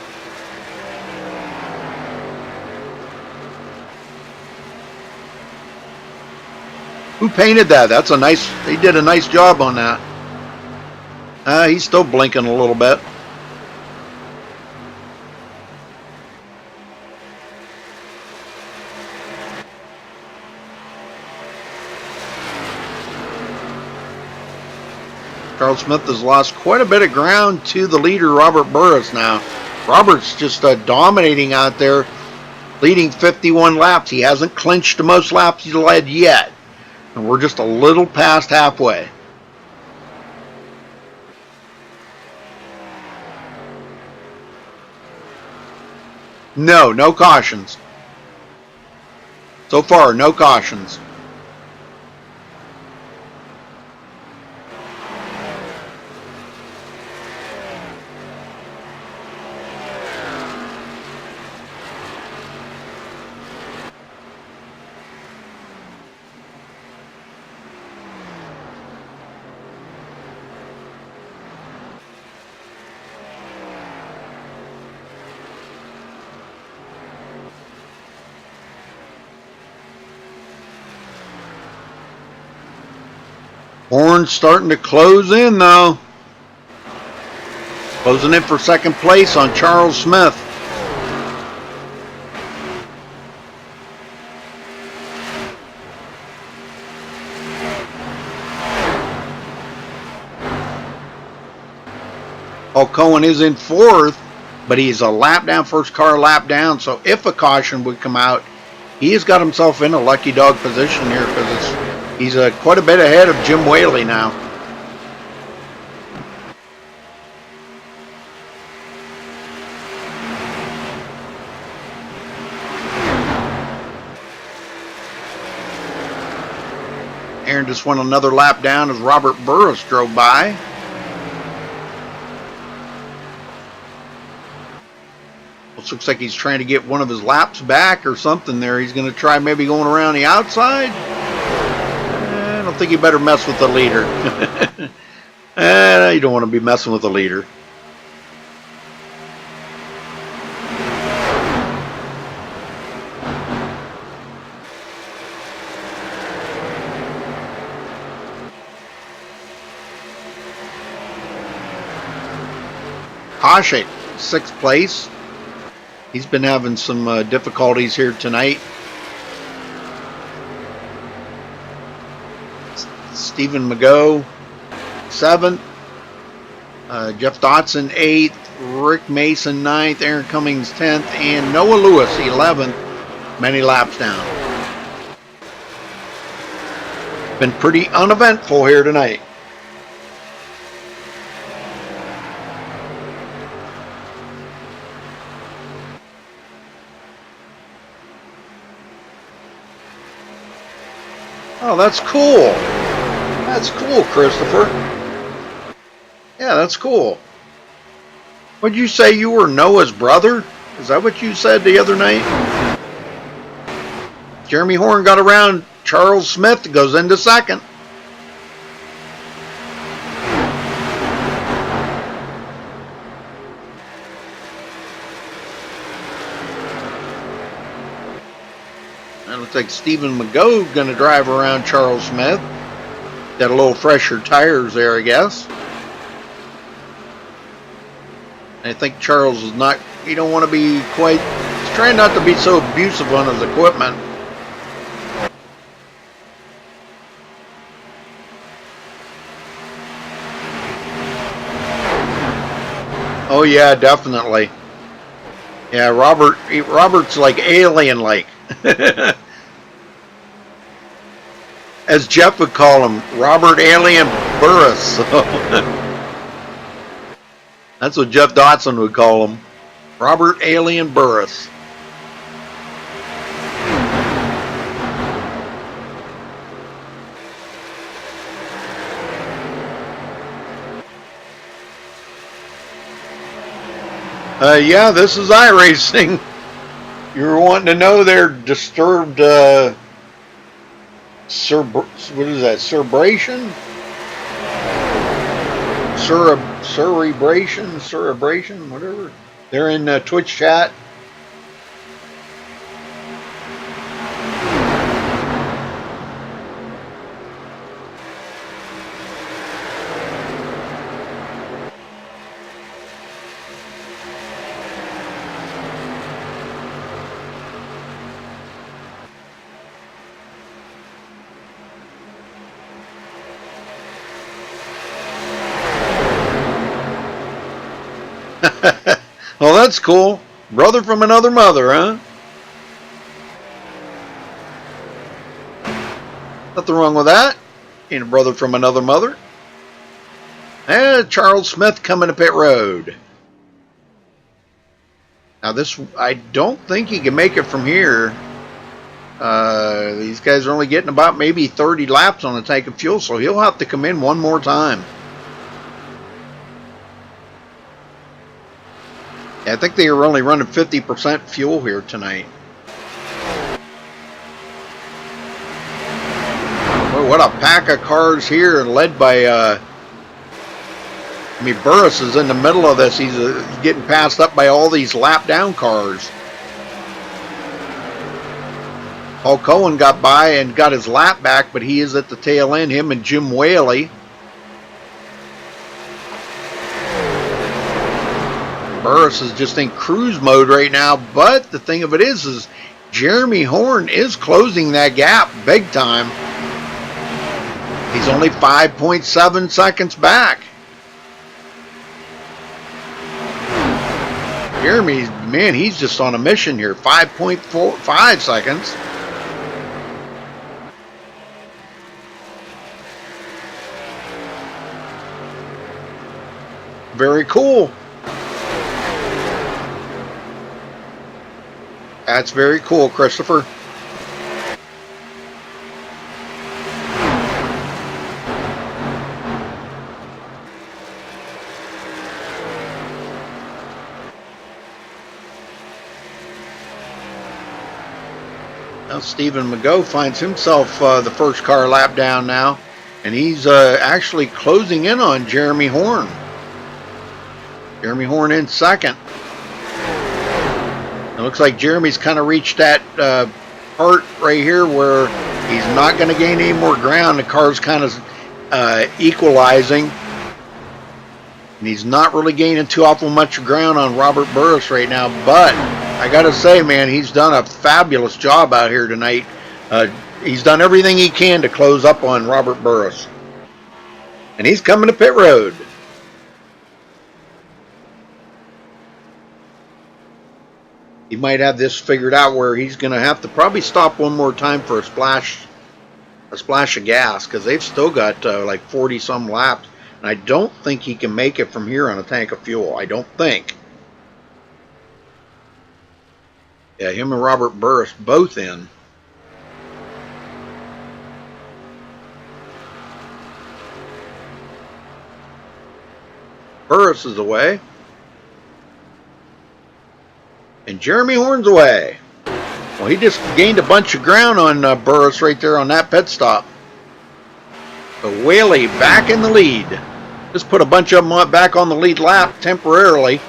Who painted that? That's a nice, they did a nice job on that. He's still blinking a little bit. Charles Smith has lost quite a bit of ground to the leader, Robert Burris, now. Robert's just dominating out there, leading 51 laps. He hasn't clinched the most laps he's led yet. And we're just a little past halfway. No cautions. So far, no cautions. Horn's starting to close in, though. Closing in for second place on Charles Smith. Paul Cohen is in fourth, but he's a lap down, first car lap down. So if a caution would come out, he has got himself in a lucky dog position here because he's quite a bit ahead of Jim Whaley now. Aaron just went another lap down as Robert Burris drove by. Looks like he's trying to get one of his laps back or something there. He's going to try maybe going around the outside. I don't think you better mess with the leader. You don't want to be messing with the leader. Koshik, sixth place. He's been having some difficulties here tonight. Stephen Mago, 7th. Jeff Dotson, 8th. Rick Mason, 9th. Aaron Cummings, 10th. And Noah Lewis, 11th. Many laps down. Been pretty uneventful here tonight. Oh, that's cool. That's cool, Christopher. Yeah, that's cool. What'd you say you were Noah's brother? Is that what you said the other night? Jeremy Horn got around Charles Smith, goes into second. Looks like Stephen Mago going to drive around Charles Smith. Got a little fresher tires there, I guess. I think Charles is not, he don't want to be quite, he's trying not to be so abusive on his equipment. Oh yeah, definitely. Yeah, Robert's like alien-like. As Jeff would call him, Robert Alien Burris. That's what Jeff Dotson would call him, Robert Alien Burris. Yeah, this is iRacing. You're wanting to know their disturbed, what is that, cerebration? Cerebration, whatever. They're in Twitch chat. Well, that's cool. Brother from another mother, huh? Nothing wrong with that. Ain't a brother from another mother. And Charles Smith coming to pit road. Now this, I don't think he can make it from here. These guys are only getting about maybe 30 laps on the tank of fuel, so he'll have to come in one more time. Yeah, I think they were only running 50% fuel here tonight. Boy, what a pack of cars here, led by, Burris is in the middle of this. He's getting passed up by all these lap down cars. Paul Cohen got by and got his lap back, but he is at the tail end, him and Jim Whaley. Burris is just in cruise mode right now, but the thing of it is Jeremy Horn is closing that gap big time. He's only 5.7 seconds back. Jeremy, man, he's just on a mission here. 5.45 seconds. Very cool. That's very cool, Christopher. Now Stephen McGough finds himself the first car lap down now, and he's actually closing in on Jeremy Horn. Jeremy Horn in second. It looks like Jeremy's kind of reached that part right here where he's not going to gain any more ground. The car's kind of equalizing. And he's not really gaining too awful much ground on Robert Burris right now. But I got to say, man, he's done a fabulous job out here tonight. He's done everything he can to close up on Robert Burris. And he's coming to pit road. He might have this figured out where he's going to have to probably stop one more time for a splash of gas, because they've still got like 40 some laps, and I don't think he can make it from here on a tank of fuel. I don't think. Yeah, him and Robert Burris both in. Burris is away. And Jeremy Horn's away. Well, he just gained a bunch of ground on Burris right there on that pit stop. But Whaley back in the lead. Just put a bunch of them back on the lead lap temporarily.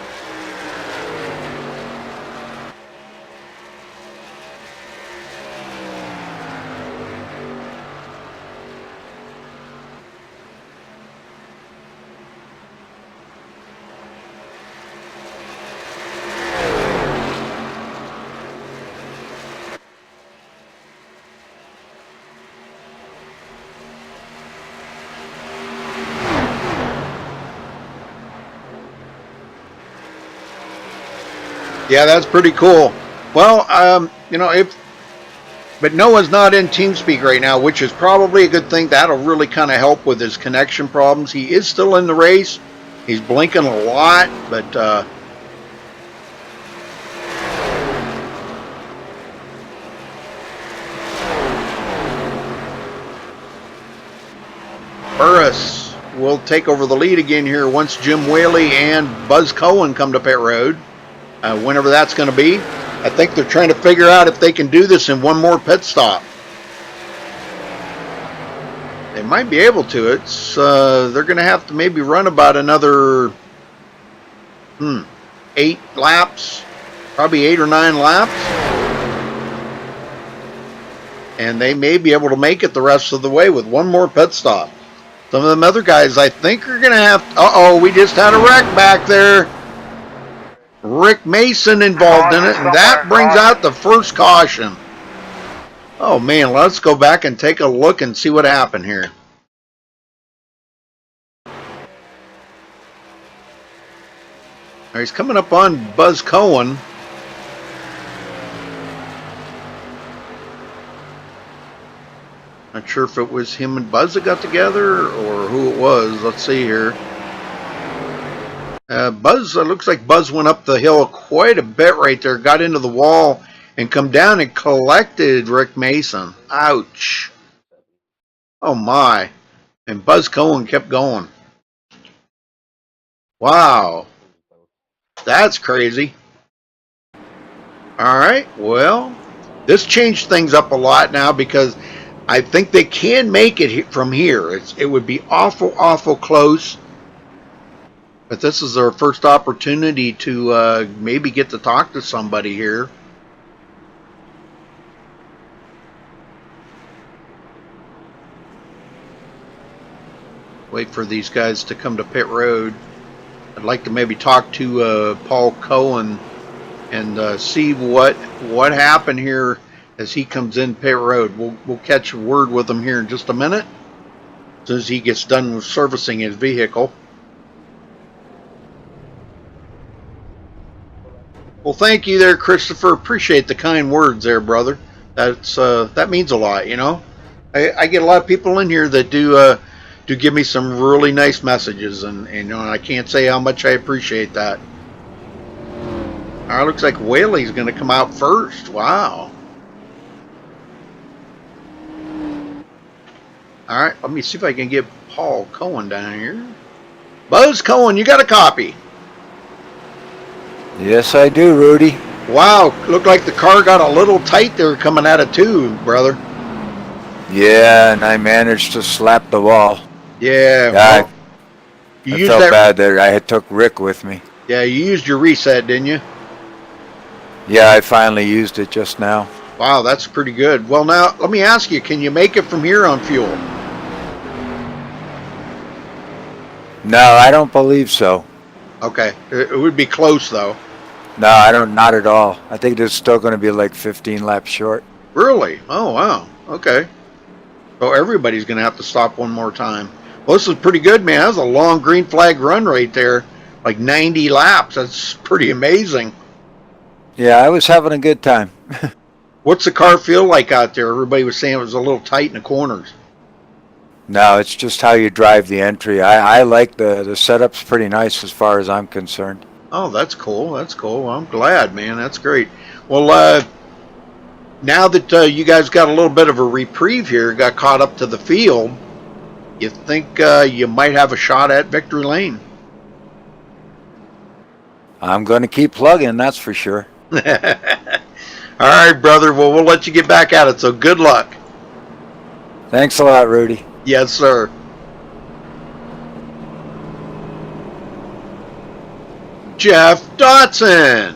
Yeah, that's pretty cool. Well, you know, but Noah's not in TeamSpeak right now, which is probably a good thing. That'll really kind of help with his connection problems. He is still in the race. He's blinking a lot, but Burris will take over the lead again here once Jim Whaley and Buzz Cohen come to pit road. Whenever that's going to be. I think they're trying to figure out if they can do this in one more pit stop. They might be able to. It's they're going to have to maybe run about another 8 laps, probably 8 or 9 laps, and they may be able to make it the rest of the way with one more pit stop. Some of them other guys, I think, are going to have. We just had a wreck back there. Rick Mason involved in it, and that brings out the first caution. Oh man, let's go back and take a look and see what happened here. He's coming up on Buzz Cohen. Not sure if it was him and Buzz that got together or who it was. Let's see here. Buzz, looks like Buzz went up the hill quite a bit right there, got into the wall and come down and collected Rick Mason. Ouch. Oh my. And Buzz Cohen kept going. Wow. That's crazy. All right, well, this changed things up a lot now because I think they can make it from here. It would be awful close. But this is our first opportunity to maybe get to talk to somebody here. Wait for these guys to come to pit road. I'd like to maybe talk to Paul Cohen and see what happened here as he comes in pit road. We'll catch a word with him here in just a minute, as soon as he gets done with servicing his vehicle. Well, thank you there, Christopher. Appreciate the kind words there, brother. That means a lot, you know. I get a lot of people in here that do give me some really nice messages, and you know, I can't say how much I appreciate that. All right, looks like Whaley's going to come out first. Wow. All right, let me see if I can get Paul Cohen down here. Buzz Cohen, you got a copy? Yes, I do, Rudy. Wow, looked like the car got a little tight there coming out of two, brother. Yeah, and I managed to slap the wall. Yeah, Yeah, well, I felt bad that I had took Rick with me. Yeah, you used your reset, didn't you? Yeah, I finally used it just now. Wow, that's pretty good. Well, now, let me ask you, can you make it from here on fuel? No, I don't believe so. Okay, it would be close, though. No, I don't, not at all. I think it's still going to be like 15 laps short. Really? Oh, wow. Okay. So everybody's going to have to stop one more time. Well, this is pretty good, man. That was a long green flag run right there. Like 90 laps. That's pretty amazing. Yeah, I was having a good time. What's the car feel like out there? Everybody was saying it was a little tight in the corners. No, it's just how you drive the entry. I like the setup's pretty nice as far as I'm concerned. Oh, that's cool. That's cool. I'm glad, man. That's great. Well, now that you guys got a little bit of a reprieve here, got caught up to the field, you think you might have a shot at victory lane? I'm going to keep plugging, that's for sure. All right, brother. Well, we'll let you get back at it, so good luck. Thanks a lot, Rudy. Yes, sir. Jeff Dotson.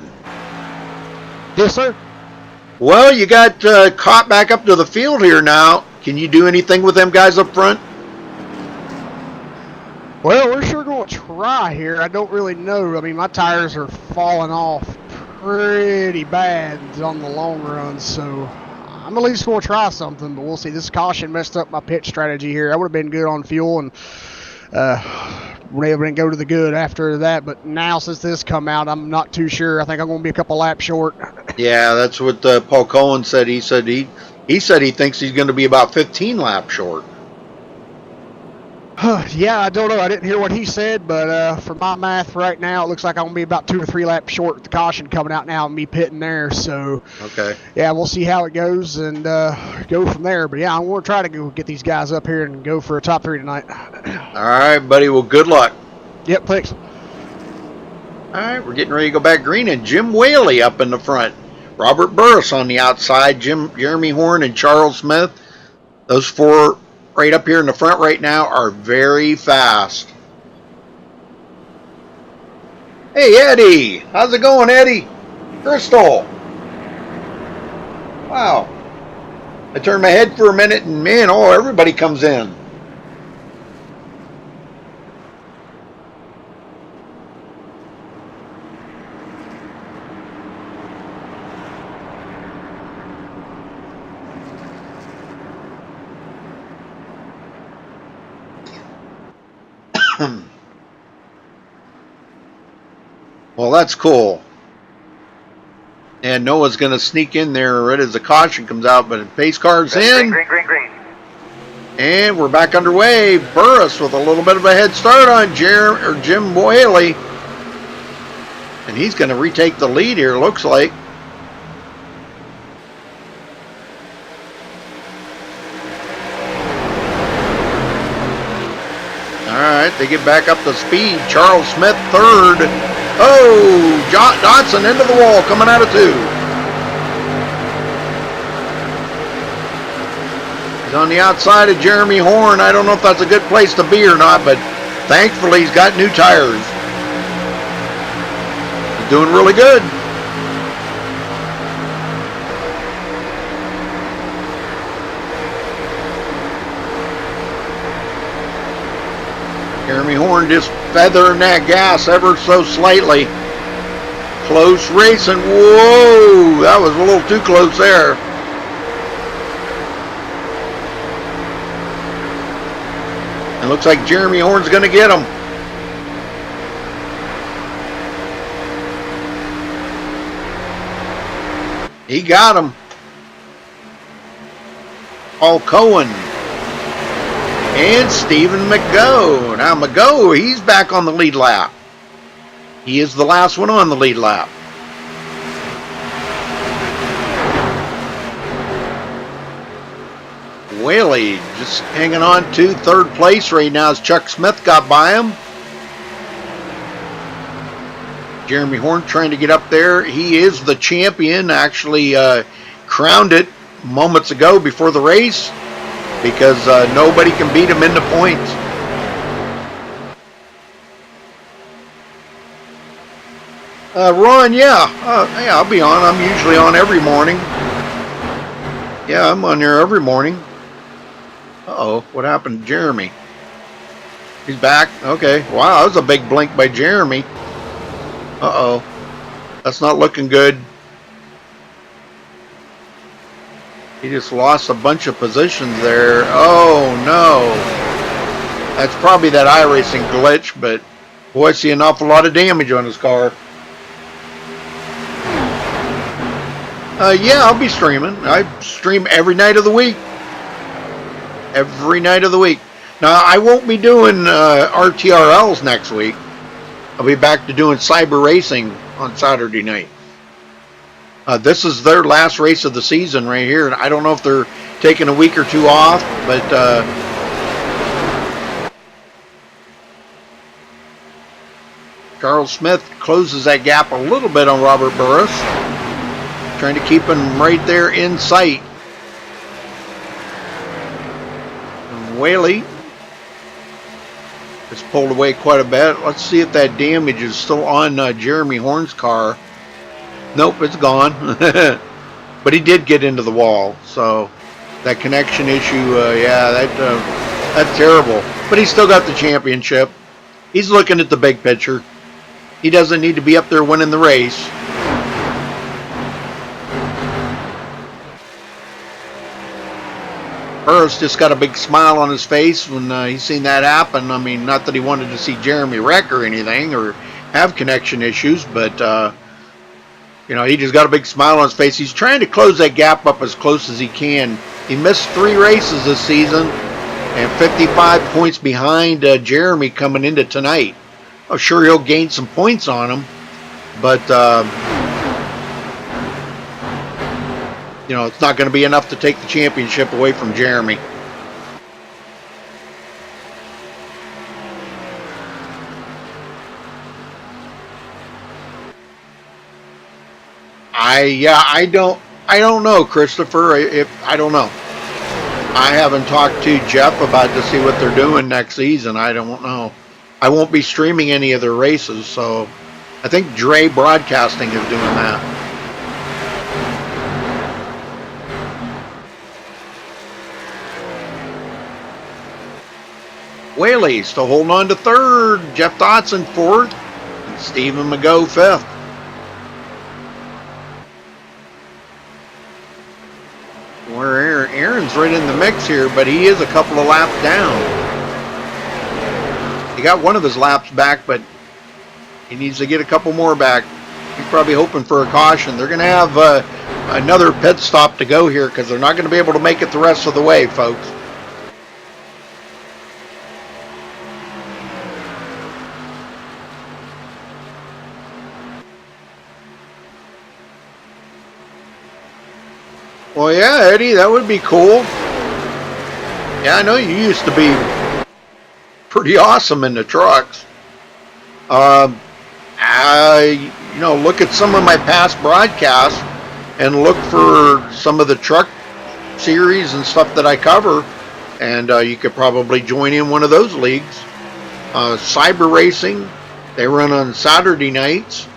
Yes, sir. Well, you got caught back up to the field here now. Can you do anything with them guys up front? Well, we're sure going to try here. I don't really know. I mean, my tires are falling off pretty bad on the long run, so I'm at least going to try something, but we'll see. This caution messed up my pit strategy here. I would have been good on fuel and we're able to go to the good after that, but now since this come out, I'm not too sure. I think I'm going to be a couple laps short. Yeah, that's what Paul Cohen said. He said he thinks he's going to be about 15 laps short. Yeah, I don't know. I didn't hear what he said, but for my math right now, it looks like I'm going to be about 2 or 3 laps short with the caution coming out now and me pitting there. So, okay. Yeah, we'll see how it goes and go from there. But, yeah, I'm going to try to go get these guys up here and go for a top 3 tonight. All right, buddy. Well, good luck. Yep, thanks. All right, we're getting ready to go back green, and Jim Whaley up in the front. Robert Burris on the outside, Jeremy Horn, and Charles Smith. Those four right up here in the front right now are very fast. Hey, Eddie. How's it going, Eddie? Crystal. Wow. I turned my head for a minute, and man, oh, everybody comes in. Well, that's cool. And Noah's going to sneak in there right as the caution comes out, but pace car's Ready, in. green, green, green, green. And we're back underway. Burris with a little bit of a head start on Jim Whaley. And he's going to retake the lead here, looks like. All right, they get back up to speed. Charles Smith third. Oh, Dotson into the wall, coming out of 2. He's on the outside of Jeremy Horn. I don't know if that's a good place to be or not, but thankfully he's got new tires. He's doing really good. Jeremy Horn just feathering that gas ever so slightly. Close racing. Whoa, that was a little too close there. It looks like Jeremy Horn's going to get him. He got him. Paul Cohen. And Stephen McGough. Now McGough, he's back on the lead lap. He is the last one on the lead lap. Whaley just hanging on to 3rd place right now as Chuck Smith got by him. Jeremy Horn trying to get up there. He is the champion. Actually crowned it moments ago before the race, because nobody can beat him in the points. Ron, yeah, I'll be on. I'm usually on every morning. Yeah, I'm on there every morning. Uh-oh, what happened to Jeremy? He's back. Okay, wow, that was a big blink by Jeremy. Uh-oh, that's not looking good. He just lost a bunch of positions there. Oh, no. That's probably that iRacing glitch, but boy, I see an awful lot of damage on his car. Yeah, I'll be streaming. I stream every night of the week. Every night of the week. Now, I won't be doing RTRLs next week. I'll be back to doing cyber racing on Saturday night. This is their last race of the season right here, and I don't know if they're taking a week or 2 off, but Charles Smith closes that gap a little bit on Robert Burris, trying to keep him right there in sight. And Whaley is pulled away quite a bit. Let's see if that damage is still on Jeremy Horn's car. Nope, it's gone. But he did get into the wall, so that connection issue, yeah, that's terrible. But he's still got the championship. He's looking at the big picture. He doesn't need to be up there winning the race. Burris just got a big smile on his face when he's seen that happen. I mean, not that he wanted to see Jeremy wreck or anything or have connection issues, but you know, he just got a big smile on his face. He's trying to close that gap up as close as he can. He missed 3 races this season and 55 points behind Jeremy coming into tonight. I'm sure he'll gain some points on him, but you know, it's not going to be enough to take the championship away from Jeremy. I don't know, Christopher. I don't know. I haven't talked to Jeff about to see what they're doing next season. I don't know. I won't be streaming any of their races, so I think Dre Broadcasting is doing that. Whaley still holding on to 3rd. Jeff Dotson 4th. And Stephen McGough 5th. Where Aaron's right in the mix here, but he is a couple of laps down. He got one of his laps back, but He needs to get a couple more back. He's probably hoping for a caution. They're going to have another pit stop to go here because they're not going to be able to make it the rest of the way, folks. Well, yeah, Eddie, that would be cool. Yeah, I know you used to be pretty awesome in the trucks. Look at some of my past broadcasts and look for some of the truck series and stuff that I cover, and you could probably join in one of those leagues. Cyber Racing, they run on Saturday nights.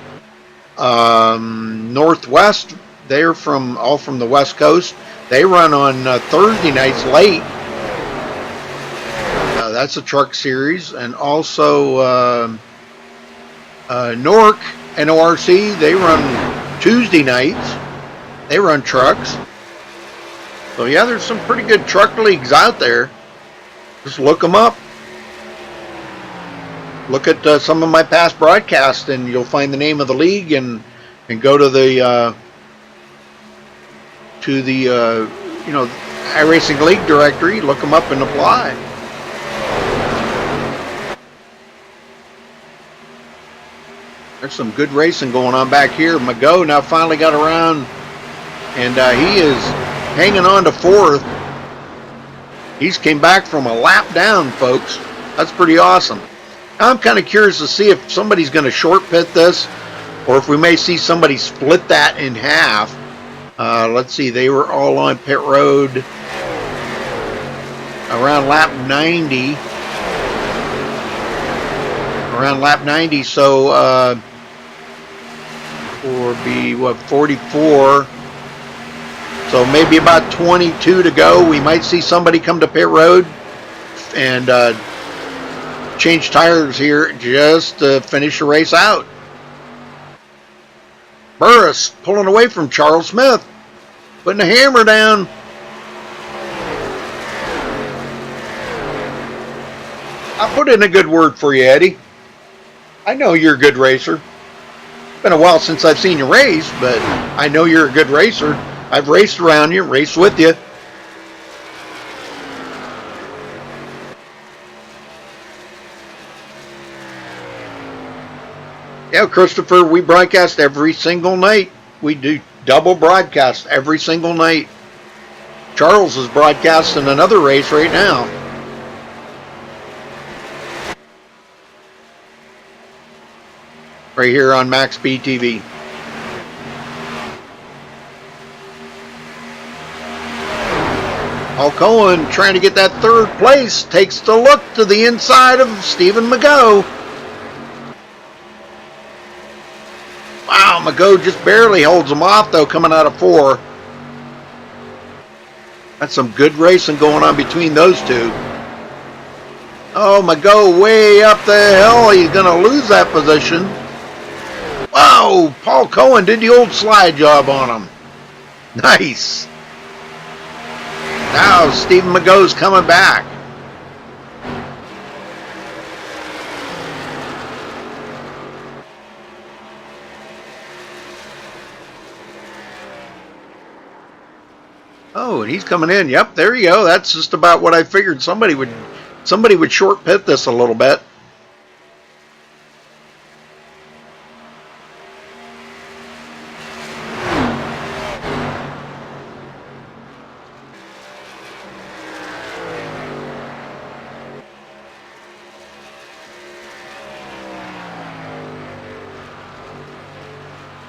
Northwest, they're all from the West Coast. They run on Thursday nights late. That's a truck series. And also NORC, NORC, they run Tuesday nights. They run trucks. So yeah, there's some pretty good truck leagues out there. Just look them up. Look at some of my past broadcasts and you'll find the name of the league and go to the iRacing League directory, look them up and apply. There's some good racing going on back here. Mago now finally got around, and he is hanging on to fourth. He's came back from a lap down, folks. That's pretty awesome. I'm kind of curious to see if somebody's going to short pit this, or if we may see somebody split that in half. Let's see, they were all on pit road around lap 90. Around lap 90, so or be what, 44. So maybe about 22 to go. We might see somebody come to pit road and change tires here just to finish the race out. Burris pulling away from Charles Smith, putting the hammer down. I'll put in a good word for you, Eddie. I know you're a good racer. It's been a while since I've seen you race, but I know you're a good racer. I've raced around you, raced with you. Yeah, Christopher, we broadcast every single night. We do double broadcast every single night. Charles is broadcasting another race right now. Right here on MaxSpeedTV. Paul Cohen trying to get that third place. Takes the look to the inside of Stephen Mago. Wow, Mago just barely holds him off though, coming out of 4. That's some good racing going on between those two. Oh, Mago way up the hill. He's going to lose that position. Wow, Paul Cohen did the old slide job on him. Nice. Now Stephen Mago's coming back. Oh, and he's coming in. Yep, there you go. That's just about what I figured. Somebody would short pit this a little bit.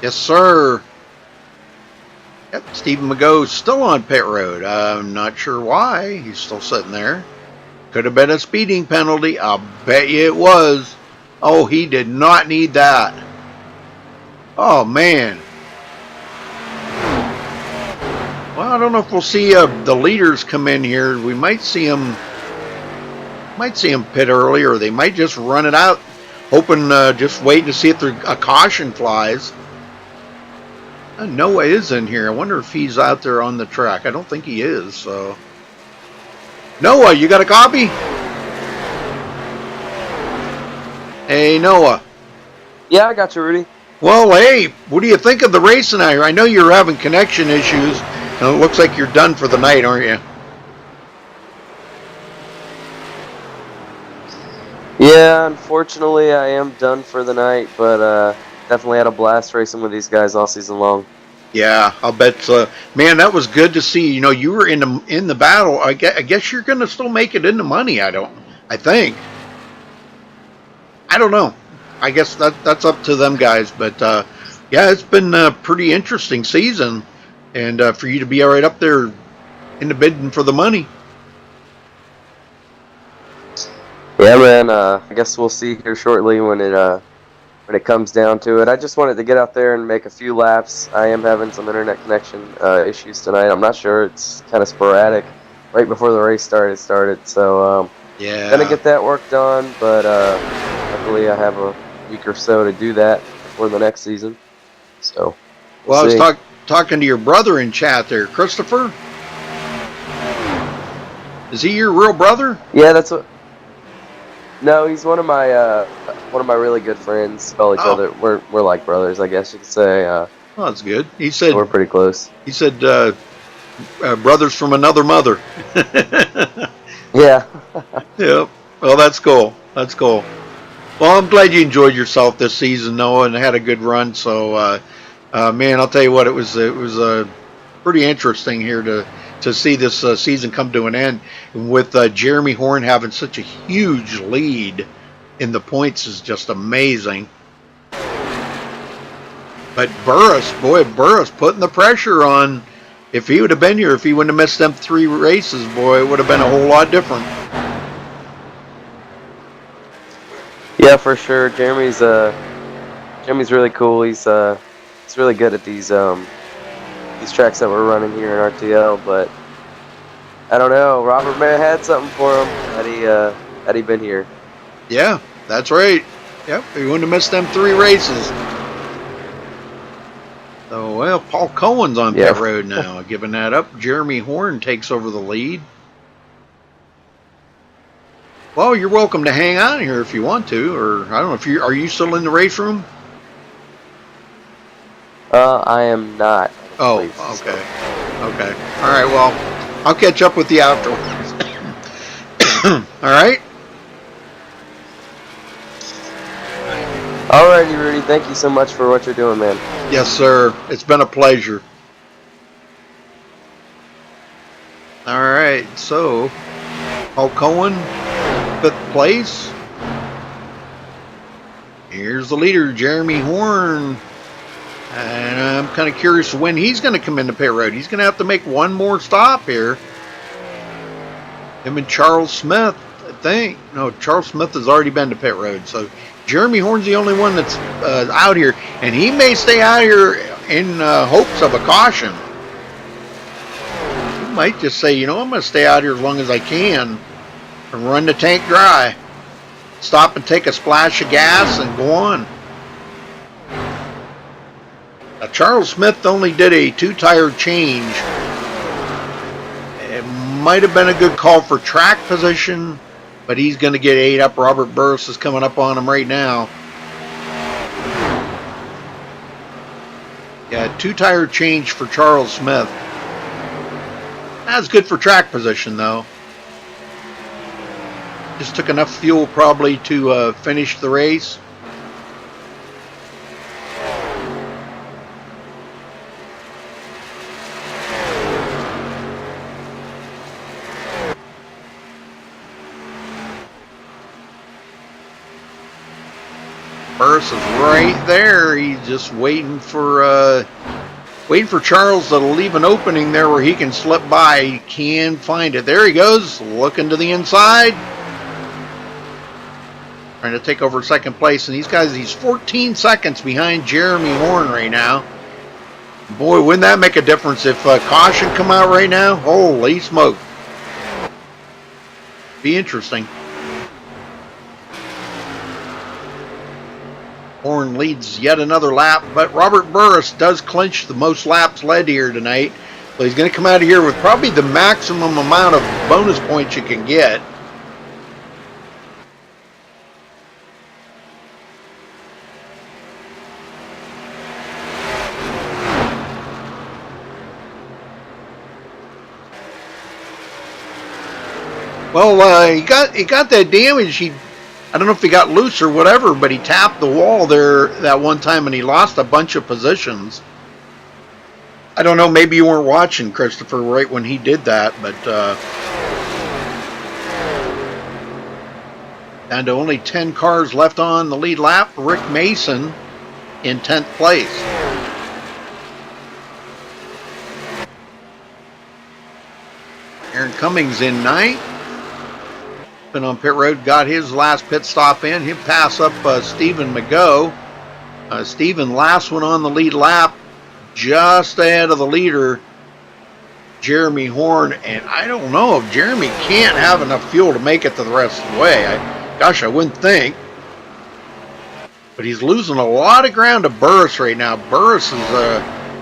Yes, sir. Yep, Stephen Mago's still on pit road. I'm not sure why. He's still sitting there. Could have been a speeding penalty. I'll bet you it was. Oh, he did not need that. Oh, man. Well, I don't know if we'll see the leaders come in here. We might see them pit early, or they might just run it out, hoping, just waiting to see if a caution flies. Noah is in here. I wonder if he's out there on the track. I don't think he is. So, Noah, you got a copy? Hey, Noah. Yeah, I got you, Rudy. Well, hey, what do you think of the race tonight? I know you're having connection issues, and it looks like you're done for the night, aren't you? Yeah, unfortunately, I am done for the night, but definitely had a blast racing with these guys all season long. Yeah, I'll bet. Man, that was good to see. You know, you were in the battle. I guess you're going to still make it into money. I think. I don't know. I guess that's up to them guys. But yeah, it's been a pretty interesting season, and for you to be right up there in the bidding for the money. Yeah, man. I guess we'll see here shortly when it comes down to it. I just wanted to get out there and make a few laps. I am having some internet connection issues tonight. I'm not sure. It's kind of sporadic. Right before the race started. So Yeah. gonna get that work done, but luckily I have a week or so to do that before the next season. So Well, I see. was talking to your brother in chat there, Christopher. Is he your real brother? Yeah, that's what. No, he's one of my really good friends. Call each other. We're like brothers, I guess you could say. Oh, that's good. He said we're pretty close. He said brothers from another mother. Yeah. Yep. Well, that's cool. That's cool. Well, I'm glad you enjoyed yourself this season, Noah, and had a good run. So, man, I'll tell you what, it was pretty interesting here to see this season come to an end. And with Jeremy Horn having such a huge lead in the points is just amazing. But Burris putting the pressure on. If he would have been here, if he wouldn't have missed them 3 races, boy, it would have been a whole lot different. Yeah, for sure. Jeremy's really cool. He's really good at these tracks that we're running here in RTL. But I don't know. Robert may have had something for him had he been here. Yeah, that's right. Yep, he wouldn't have missed them 3 races. So, well, Paul Cohen's on pit road now, giving that up. Jeremy Horn takes over the lead. Well, you're welcome to hang on here if you want to, or I don't know if are you still in the race room? I am not. Oh, okay. Okay. All right, well, I'll catch up with you afterwards. All right? Alrighty, Rudy. Thank you so much for what you're doing, man. Yes, sir. It's been a pleasure. All right, so Paul Cohen, 5th place. Here's the leader, Jeremy Horn. And I'm kind of curious when he's going to come into pit road. He's going to have to make one more stop here. Him and Charles Smith, I think. No, Charles Smith has already been to pit road. So Jeremy Horn's the only one that's out here. And he may stay out here in hopes of a caution. He might just say, you know, I'm going to stay out here as long as I can and run the tank dry. Stop and take a splash of gas and go on. Now, Charles Smith only did a 2-tire change. It might have been a good call for track position, but he's going to get 8 up. Robert Burris is coming up on him right now. Yeah, 2-tire change for Charles Smith. That's good for track position, though. Just took enough fuel probably to finish the race. Burris is right there. He's just waiting for Charles to leave an opening there where he can slip by. He can find it. There he goes, looking to the inside. Trying to take over 2nd place. And he's 14 seconds behind Jeremy Horn right now. Boy, wouldn't that make a difference if caution come out right now? Holy smoke. Be interesting. Horn leads yet another lap, but Robert Burris does clinch the most laps led here tonight. So he's going to come out of here with probably the maximum amount of bonus points you can get. Well, he got that damage. I don't know if he got loose or whatever, but he tapped the wall there that one time and he lost a bunch of positions. I don't know, maybe you weren't watching, Christopher, right when he did that, but down to only 10 cars left on the lead lap. Rick Mason in 10th place. Aaron Cummings in 9th. Been on pit road, got his last pit stop in. He'll pass up Stephen McGough. Stephen, last one on the lead lap, just ahead of the leader, Jeremy Horn. And I don't know if Jeremy can't have enough fuel to make it to the rest of the way. I wouldn't think. But he's losing a lot of ground to Burris right now. Burris is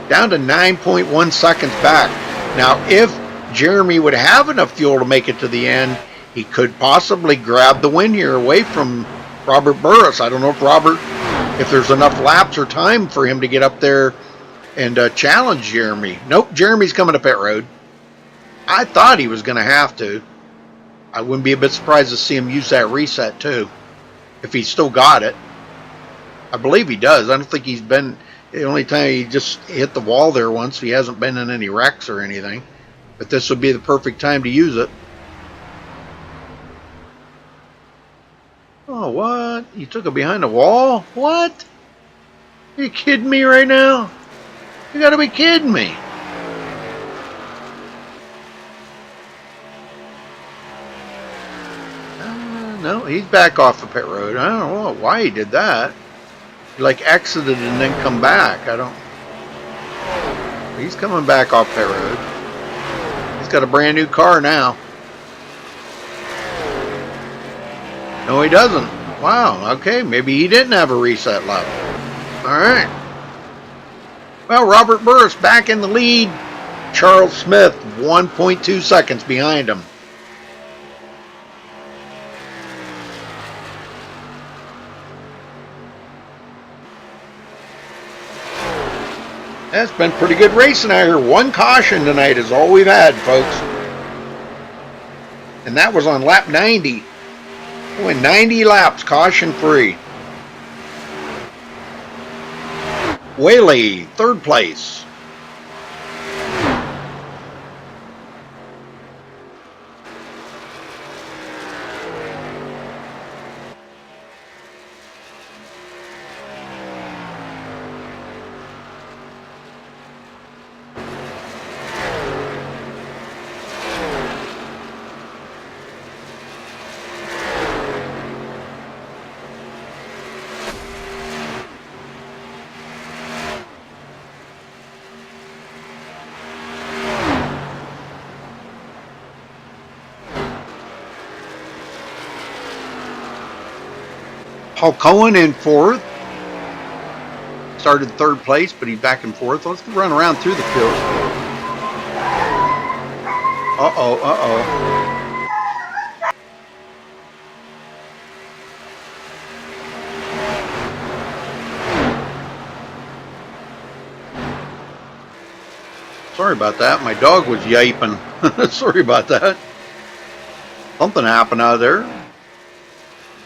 down to 9.1 seconds back. Now, if Jeremy would have enough fuel to make it to the end, he could possibly grab the win here away from Robert Burris. I don't know if there's enough laps or time for him to get up there and challenge Jeremy. Nope, Jeremy's coming to pit road. I thought he was going to have to. I wouldn't be a bit surprised to see him use that reset too, if he's still got it. I believe he does. I don't think he's been, the only time he just hit the wall there once, he hasn't been in any wrecks or anything. But this would be the perfect time to use it. Oh, what? You took it behind the wall? What? Are you kidding me right now? You gotta be kidding me. No, he's back off the pit road. I don't know why he did that. He like exited and then come back. He's coming back off pit road. He's got a brand new car now. No, he doesn't. Wow, okay, maybe he didn't have a reset level. All right. Well, Robert Burris back in the lead. Charles Smith, 1.2 seconds behind him. That's been pretty good racing out here. One caution tonight is all we've had, folks. And that was on lap 90. Went 90 laps, caution free. Whaley, 3rd place. Paul Cohen in 4th. Started 3rd place, but he's back in 4th. Let's run around through the field. Sorry about that. My dog was yiping. Sorry about that. Something happened out there.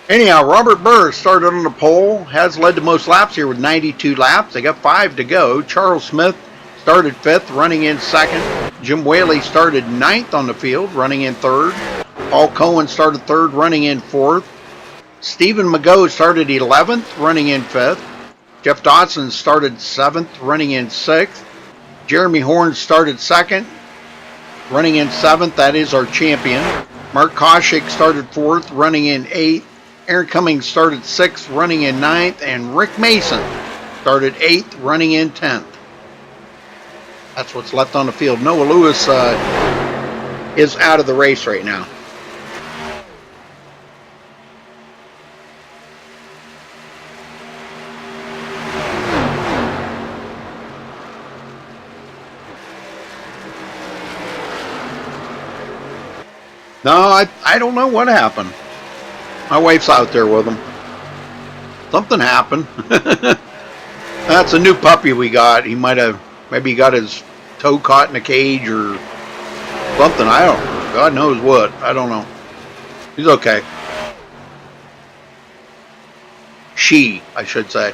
Anyhow, Robert Burris started on the pole, has led the most laps here with 92 laps. They got 5 to go. Charles Smith started 5th, running in 2nd. Jim Whaley started 9th on the field, running in 3rd. Paul Cohen started 3rd, running in 4th. Stephen McGough started 11th, running in 5th. Jeff Dodson started 7th, running in 6th. Jeremy Horn started 2nd, running in 7th. That is our champion. Mark Koshik started 4th, running in 8th. Aaron Cummings started 6th, running in 9th, and Rick Mason started 8th, running in 10th. That's what's left on the field. Noah Lewis is out of the race right now. No, I don't know what happened. My wife's out there with him. Something happened. That's a new puppy we got. He maybe got his toe caught in a cage or something. I don't know. God knows what. I don't know. He's okay. She, I should say.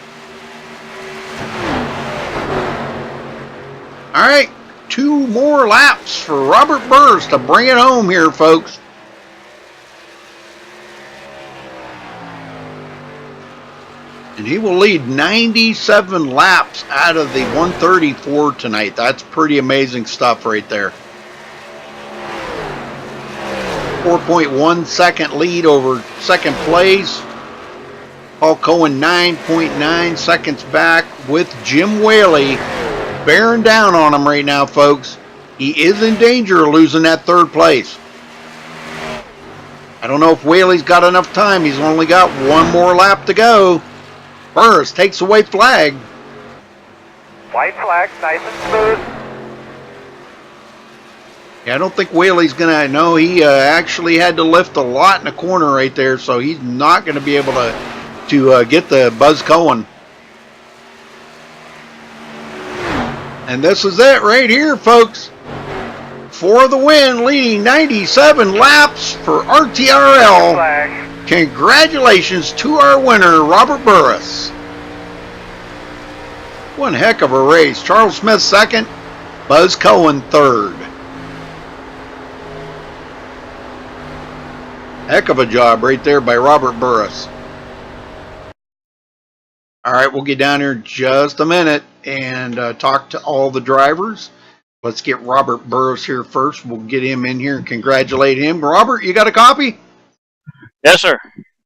All right, 2 more laps for Robert Burris to bring it home here, folks. And he will lead 97 laps out of the 134 tonight. That's pretty amazing stuff right there. 4.1 second lead over second place. Paul Cohen 9.9 seconds back with Jim Whaley bearing down on him right now, folks. He is in danger of losing that 3rd place. I don't know if Whaley's got enough time. He's only got 1 more lap to go. Burris takes a white flag. White flag, nice and smooth. Yeah, I don't think Whaley's gonna. No, he actually had to lift a lot in the corner right there, so he's not going to be able to get the Buzz Cohen. And this is it right here, folks. For the win, leading 97 laps for RTRL. Flag. Congratulations to our winner, Robert Burris. One heck of a race. Charles Smith 2nd, Buzz Cohen 3rd. Heck of a job right there by Robert Burris. All right, we'll get down here in just a minute and talk to all the drivers. Let's get Robert Burris here first. We'll get him in here and congratulate him. Robert, you got a copy? Yes, sir.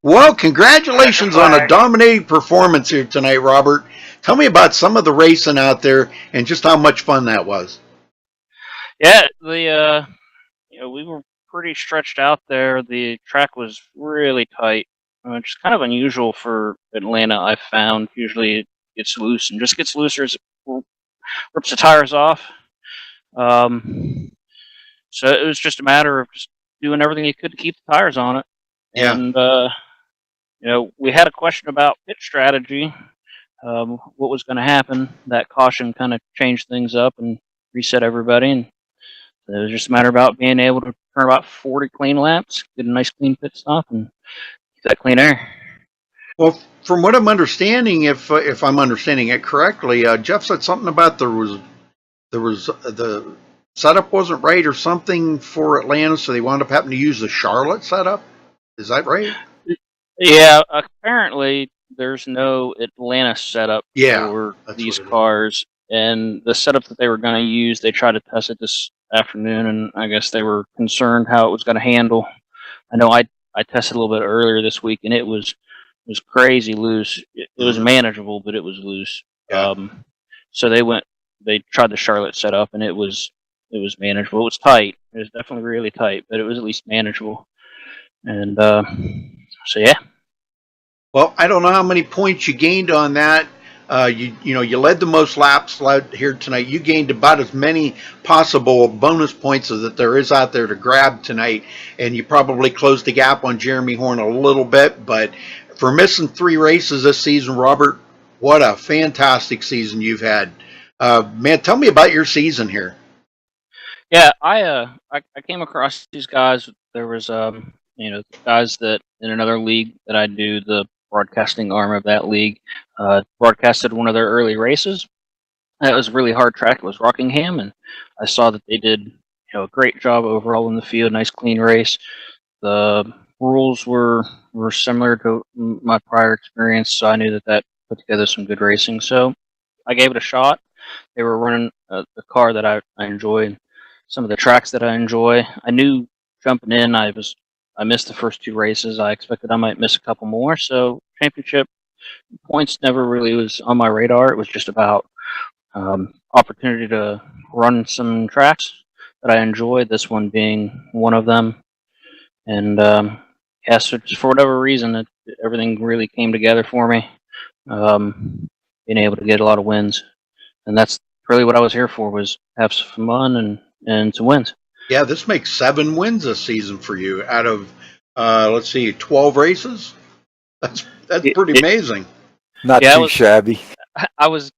Well, congratulations on a dominating performance here tonight, Robert. Tell me about some of the racing out there and just how much fun that was. Yeah, we were pretty stretched out there. The track was really tight, which is kind of unusual for Atlanta, I've found. Usually it gets loose and just gets looser as it rips the tires off. So it was just a matter of just doing everything you could to keep the tires on it. Yeah. And, we had a question about pit strategy, what was going to happen. That caution kind of changed things up and reset everybody. And it was just a matter about being able to turn about 40 clean laps, get a nice clean pit stop, and keep that clean air. Well, from what I'm understanding, if I'm understanding it correctly, Jeff said something about there was the setup wasn't right or something for Atlanta, so they wound up having to use the Charlotte setup. Is that right? Yeah, apparently there's no Atlanta setup for these cars, and the setup that they were going to use, they tried to test it this afternoon, and I guess they were concerned how it was going to handle. I know I tested a little bit earlier this week, and it was crazy loose. It was manageable, but it was loose. Yeah. So they tried the Charlotte setup, and it was manageable. It was tight. It was definitely really tight, but it was at least manageable. And so yeah. Well, I don't know how many points you gained on that. You led the most laps here tonight. You gained about as many possible bonus points as that there is out there to grab tonight, and you probably closed the gap on Jeremy Horn a little bit. But for missing 3 races this season, Robert, what a fantastic season you've had. Man, tell me about your season here. Yeah, I came across these guys. There was guys that in another league that I do, the broadcasting arm of that league, broadcasted one of their early races. It was a really hard track. It was Rockingham, and I saw that they did a great job overall in the field. Nice clean race. The rules were similar to my prior experience, so I knew that put together some good racing. So I gave it a shot. They were running the car that I enjoy, some of the tracks that I enjoy. I knew jumping in, I missed the first 2 races. I expected I might miss a couple more. So championship points never really was on my radar. It was just about opportunity to run some tracks that I enjoyed, this one being one of them. And so just for whatever reason, everything really came together for me, being able to get a lot of wins. And that's really what I was here for, was have some fun and some wins. Yeah, this makes 7 wins this season for you out of, 12 races. That's pretty amazing. Not too shabby. I was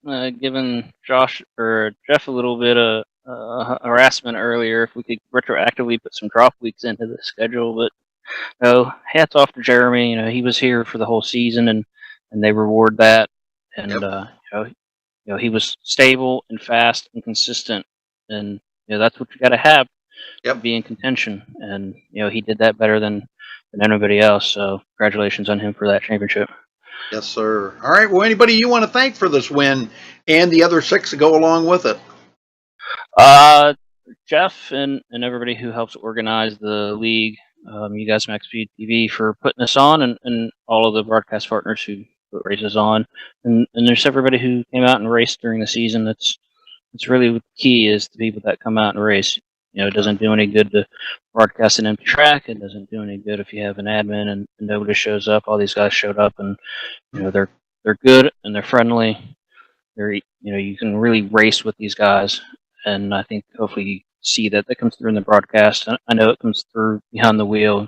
giving Jeff a little bit of harassment earlier if we could retroactively put some drop weeks into the schedule, but No, hats off to Jeremy. He was here for the whole season, and they reward that. And Yep. he was stable and fast and consistent, and that's what you got to have to Yep. be in contention. And he did that better than anybody else. So congratulations on him for that championship. Yes, sir. All right. Well, anybody you want to thank for this win and the other 6 that go along with it? Jeff and everybody who helps organize the league. You guys, MaxSpeedTV, for putting this on, and all of the broadcast partners who put races on, and there's everybody who came out and raced during the season. It's really the key is the people that come out and race. It doesn't do any good to broadcast an empty track. It doesn't do any good if you have an admin and nobody shows up. All these guys showed up, and they're good and they're friendly. You can really race with these guys, and I think hopefully you see that comes through in the broadcast. I know it comes through behind the wheel.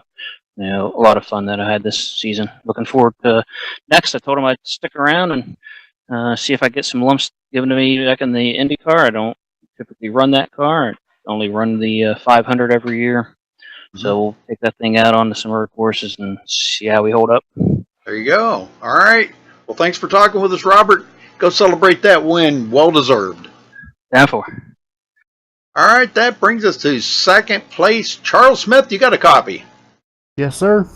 A lot of fun that I had this season. Looking forward to next. I told him I'd stick around and see if I get some lumps given to me back in the Indy car. I don't typically run that car. I only run the 500 every year. So we'll take that thing out onto some other courses and see how we hold up. There you go. All right. Well, thanks for talking with us, Robert. Go celebrate that win. Well deserved. Down for. All right. That brings us to second place. Charles Smith, you got a copy. Yes, sir.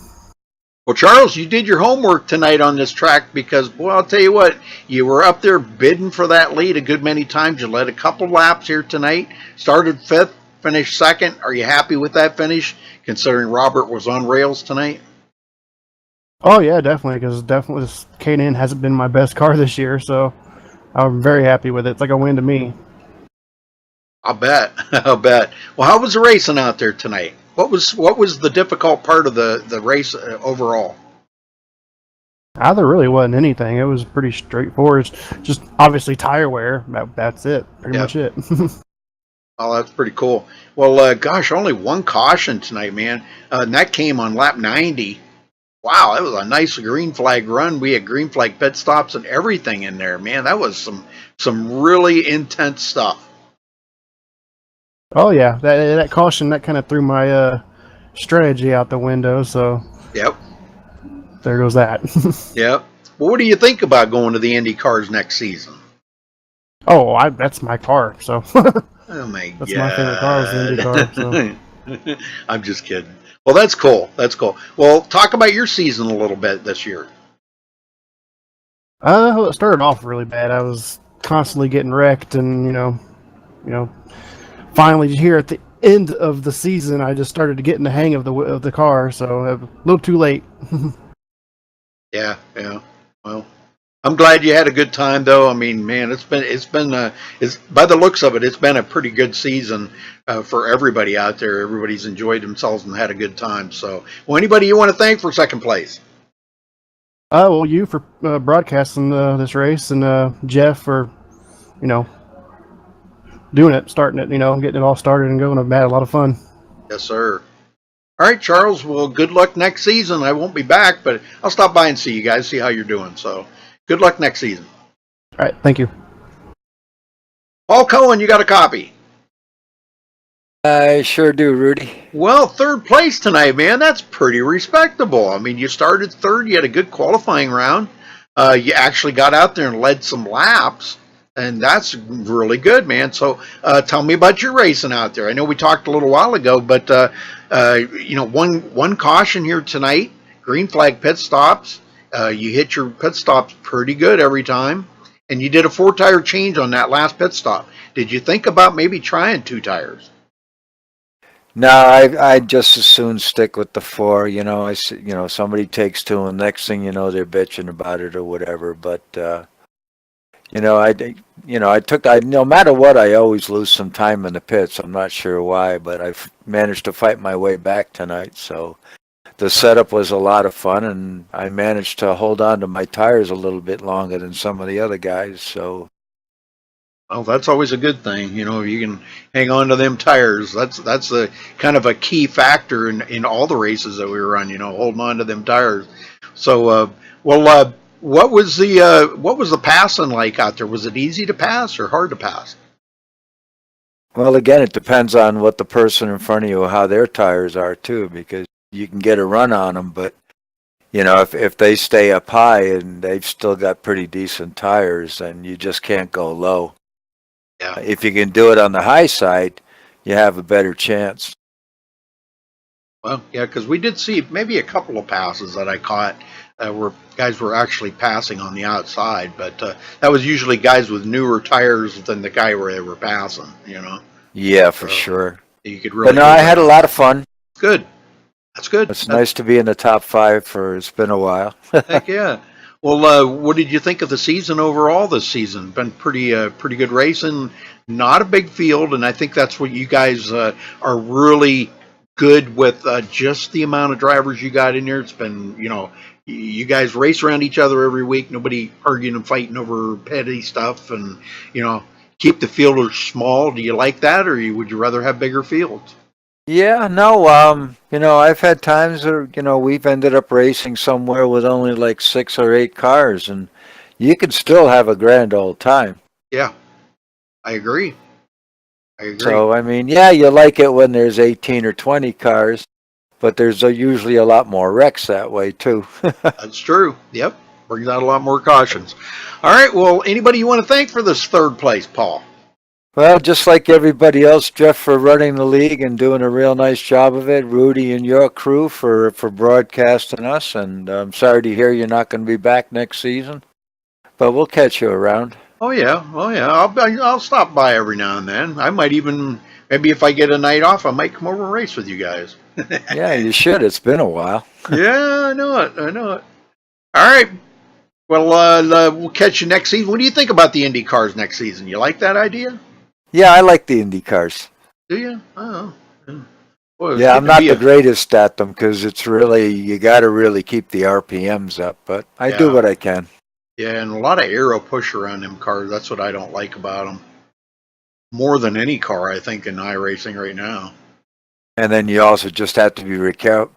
Well, Charles, you did your homework tonight on this track because, boy, I'll tell you what, you were up there bidding for that lead a good many times. You led a couple laps here tonight, started 5th, finished 2nd. Are you happy with that finish, considering Robert was on rails tonight? Oh, yeah, definitely, because this K&N hasn't been my best car this year, so I'm very happy with it. It's like a win to me. I'll bet. I'll bet. Well, how was the racing out there tonight? What was the difficult part of the race overall? There really wasn't anything. It was pretty straightforward. Just obviously tire wear. That's it. Pretty much it. Oh, that's pretty cool. Well, gosh, only one caution tonight, man. And that came on lap 90. Wow, that was a nice green flag run. We had green flag pit stops and everything in there, man. That was some really intense stuff. Oh yeah, that caution that kind of threw my strategy out the window. So yep, there goes that. Yep. Well, what do you think about going to the Indy cars next season? Oh, that's my car. So oh my god, that's my favorite car is the Indy car. So. I'm just kidding. Well, that's cool. That's cool. Well, talk about your season a little bit this year. It started off really bad. I was constantly getting wrecked, and you know. Finally, here at the end of the season, I just started to get in the hang of the car, so a little too late. Yeah. Well, I'm glad you had a good time, though. I mean, man, it's been by the looks of it, it's been a pretty good season for everybody out there. Everybody's enjoyed themselves and had a good time. So, well, anybody you want to thank for second place? Well, you for broadcasting this race, and Jeff for, doing it, starting it, getting it all started and going. I've had a lot of fun. Yes, sir. All right, Charles. Well, good luck next season. I won't be back, but I'll stop by and see you guys, see how you're doing. So, good luck next season. All right, thank you. Paul Cohen, you got a copy? I sure do, Rudy. Well, third place tonight, man. That's pretty respectable. I mean, you started third. You had a good qualifying round. You actually got out there and led some laps. And that's really good, man. So tell me about your racing out there. I know we talked a little while ago, but one caution here tonight, green flag pit stops. You hit your pit stops pretty good every time, and you did a 4-tire change on that last pit stop. Did you think about maybe trying 2 tires? No, I'd just as soon stick with the 4. Somebody takes 2, and next thing you know, they're bitching about it or whatever. But no matter what, I always lose some time in the pits. I'm not sure why, but I've managed to fight my way back tonight. So the setup was a lot of fun, and I managed to hold on to my tires a little bit longer than some of the other guys. So, well, that's always a good thing. You can hang on to them tires. That's a kind of a key factor in all the races that we run. Holding on to them tires. So, what was the passing like out there? Was it easy to pass or hard to pass? Well, again, it depends on what the person in front of you, how their tires are too, because you can get a run on them. But if they stay up high and they've still got pretty decent tires, then you just can't go low. Yeah. If you can do it on the high side, you have a better chance. Well, yeah, because we did see maybe a couple of passes that I caught where guys were actually passing on the outside, but that was usually guys with newer tires than the guy where they were passing, Yeah, for sure. You could really. But no, I had a lot of fun. Good. That's good. It's nice to be in the top 5 it's been a while. Heck yeah. Well, what did you think of the season overall this season? Been pretty good racing. Not a big field, and I think that's what you guys are really good with, just the amount of drivers you got in there. It's been, you guys race around each other every week. Nobody arguing and fighting over petty stuff, and, keep the field small. Do you like that, or would you rather have bigger fields? Yeah, no, I've had times where, we've ended up racing somewhere with only like 6 or 8 cars, and you can still have a grand old time. Yeah, I agree. So, I mean, yeah, you like it when there's 18 or 20 cars, but there's usually a lot more wrecks that way, too. That's true. Yep, brings out a lot more cautions. All right, well, anybody you want to thank for this 3rd place, Paul? Well, just like everybody else, Jeff for running the league and doing a real nice job of it. Rudy and your crew for broadcasting us. And I'm sorry to hear you're not going to be back next season, but we'll catch you around. Oh yeah. I'll stop by every now and then. I might even, maybe if I get a night off, I might come over and race with you guys. Yeah, you should. It's been a while. Yeah, I know it. All right. Well, we'll catch you next season. What do you think about the Indy cars next season? You like that idea? Yeah, I like the Indy cars. Do you? Oh. Well, yeah, I'm not the greatest at them because it's really, you got to really keep the RPMs up, but I do what I can. Yeah, and a lot of aero push around them cars. That's what I don't like about them. More than any car, I think, in iRacing right now. And then you also just have to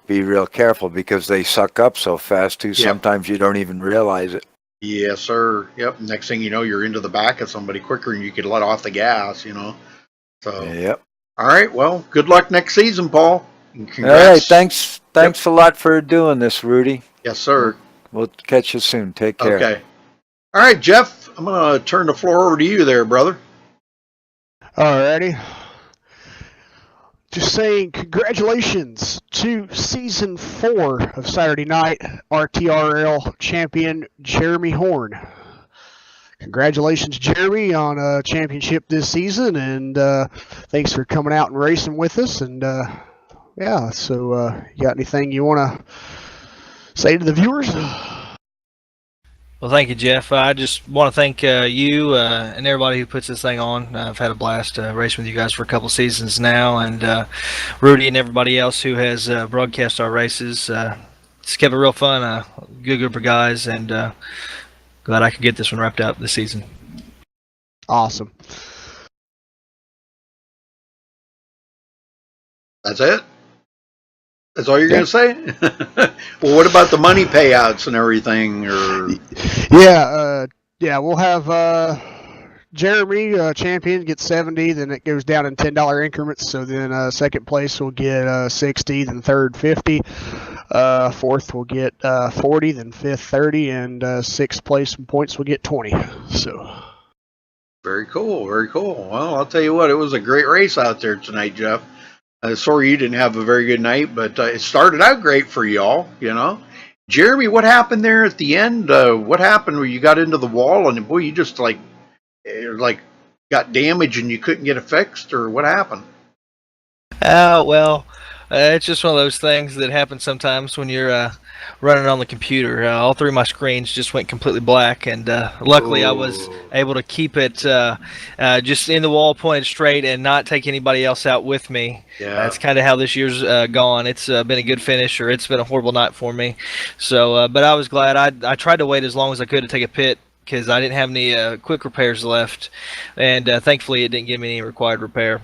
be real careful because they suck up so fast, too. Yep. Sometimes you don't even realize it. Yes, sir. Yep. Next thing you know, you're into the back of somebody quicker and you could let off the gas, So, yep. All right. Well, good luck next season, Paul. And congrats. All right. Thanks a lot for doing this, Rudy. Yes, sir. We'll catch you soon. Take care. Okay. All right, Jeff, I'm going to turn the floor over to you there, brother. All righty. Just saying congratulations to Season 4 of Saturday Night RTRL champion Jeremy Horn. Congratulations, Jeremy, on a championship this season, and thanks for coming out and racing with us. And so you got anything you want to say to the viewers? Well, thank you, Jeff. I just want to thank you and everybody who puts this thing on. I've had a blast racing with you guys for a couple seasons now, and Rudy and everybody else who has broadcast our races. It's kept it real fun. Good group of guys, and glad I could get this one wrapped up this season. Awesome. That's it? That's all you're going to say? Well, what about the money payouts and everything? Or we'll have Jeremy, champion, get 70, then it goes down in $10 increments. So then second place will get 60, then third 50, fourth will get 40, then fifth 30, and sixth place points will get 20. So very cool, very cool. Well, I'll tell you what, it was a great race out there tonight, Jeff. Sorry you didn't have a very good night, but it started out great for y'all, Jeremy, what happened there at the end? What happened where you got into the wall and, boy, you just, got damaged and you couldn't get it fixed, or what happened? It's just one of those things that happen sometimes when you're running on the computer. All three of my screens just went completely black, and luckily I was able to keep it just in the wall, pointed straight, and not take anybody else out with me. Yeah. That's kind of how this year's gone. It's been a good finish, or it's been a horrible night for me. So, but I was glad. I tried to wait as long as I could to take a pit because I didn't have any quick repairs left, and thankfully it didn't give me any required repair.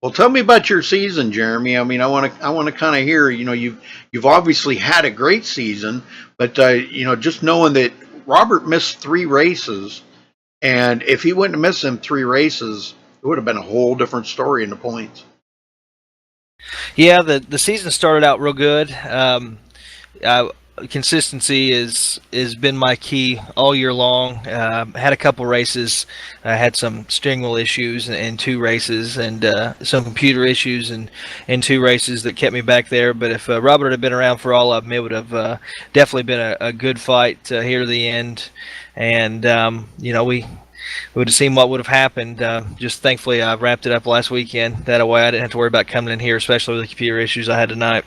Well, tell me about your season, Jeremy. I mean, I want to kind of hear. You've obviously had a great season, but just knowing that Robert missed 3 races, and if he wouldn't have missed them 3 races, it would have been a whole different story in the points. Yeah, the season started out real good. Consistency has been my key all year long. Had a couple races. I had some steering wheel issues in 2 races, and some computer issues in 2 races that kept me back there. But if Robert had been around for all of them, it would have definitely been a good fight here to the end. And we would have seen what would have happened. Just thankfully, I wrapped it up last weekend. That way, I didn't have to worry about coming in here, especially with the computer issues I had tonight.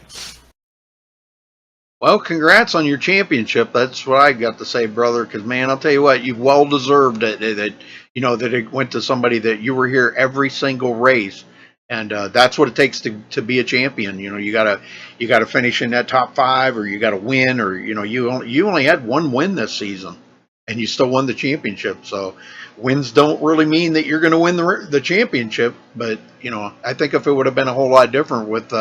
Well, congrats on your championship. That's what I got to say, brother. Because man, I'll tell you what, you well deserved it. That it went to somebody that you were here every single race, and that's what it takes to be a champion. You gotta finish in that top 5, or you gotta win, or you only had one win this season, and you still won the championship. So wins don't really mean that you're going to win the championship. But I think if it would have been a whole lot different with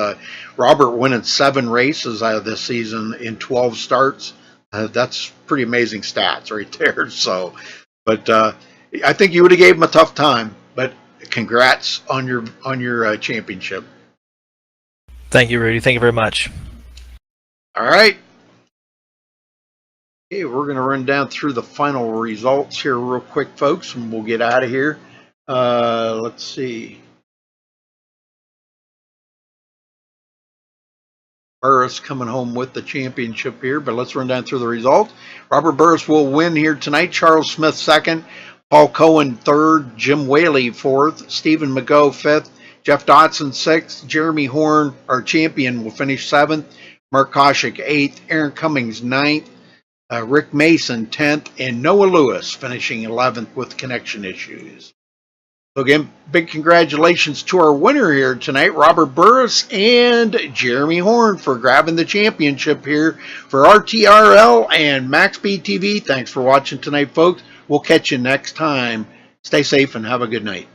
Robert winning 7 races out of this season in 12 starts, that's pretty amazing stats right there. So, but I think you would have gave him a tough time. But congrats on your championship. Thank you, Rudy. Thank you very much. All right. Okay, we're going to run down through the final results here real quick, folks, and we'll get out of here. Let's see. Burris coming home with the championship here, but let's run down through the results. Robert Burris will win here tonight. Charles Smith second, Paul Cohen third, Jim Whaley fourth, Stephen McGough fifth, Jeff Dotson sixth, Jeremy Horn, our champion, will finish seventh, Mark Koshik eighth, Aaron Cummings ninth, Rick Mason 10th, and Noah Lewis finishing 11th with connection issues. So again, big congratulations to our winner here tonight, Robert Burris and Jeremy Horn, for grabbing the championship here for RTRL and MaxSpeedTV. Thanks for watching tonight, folks. We'll catch you next time. Stay safe and have a good night.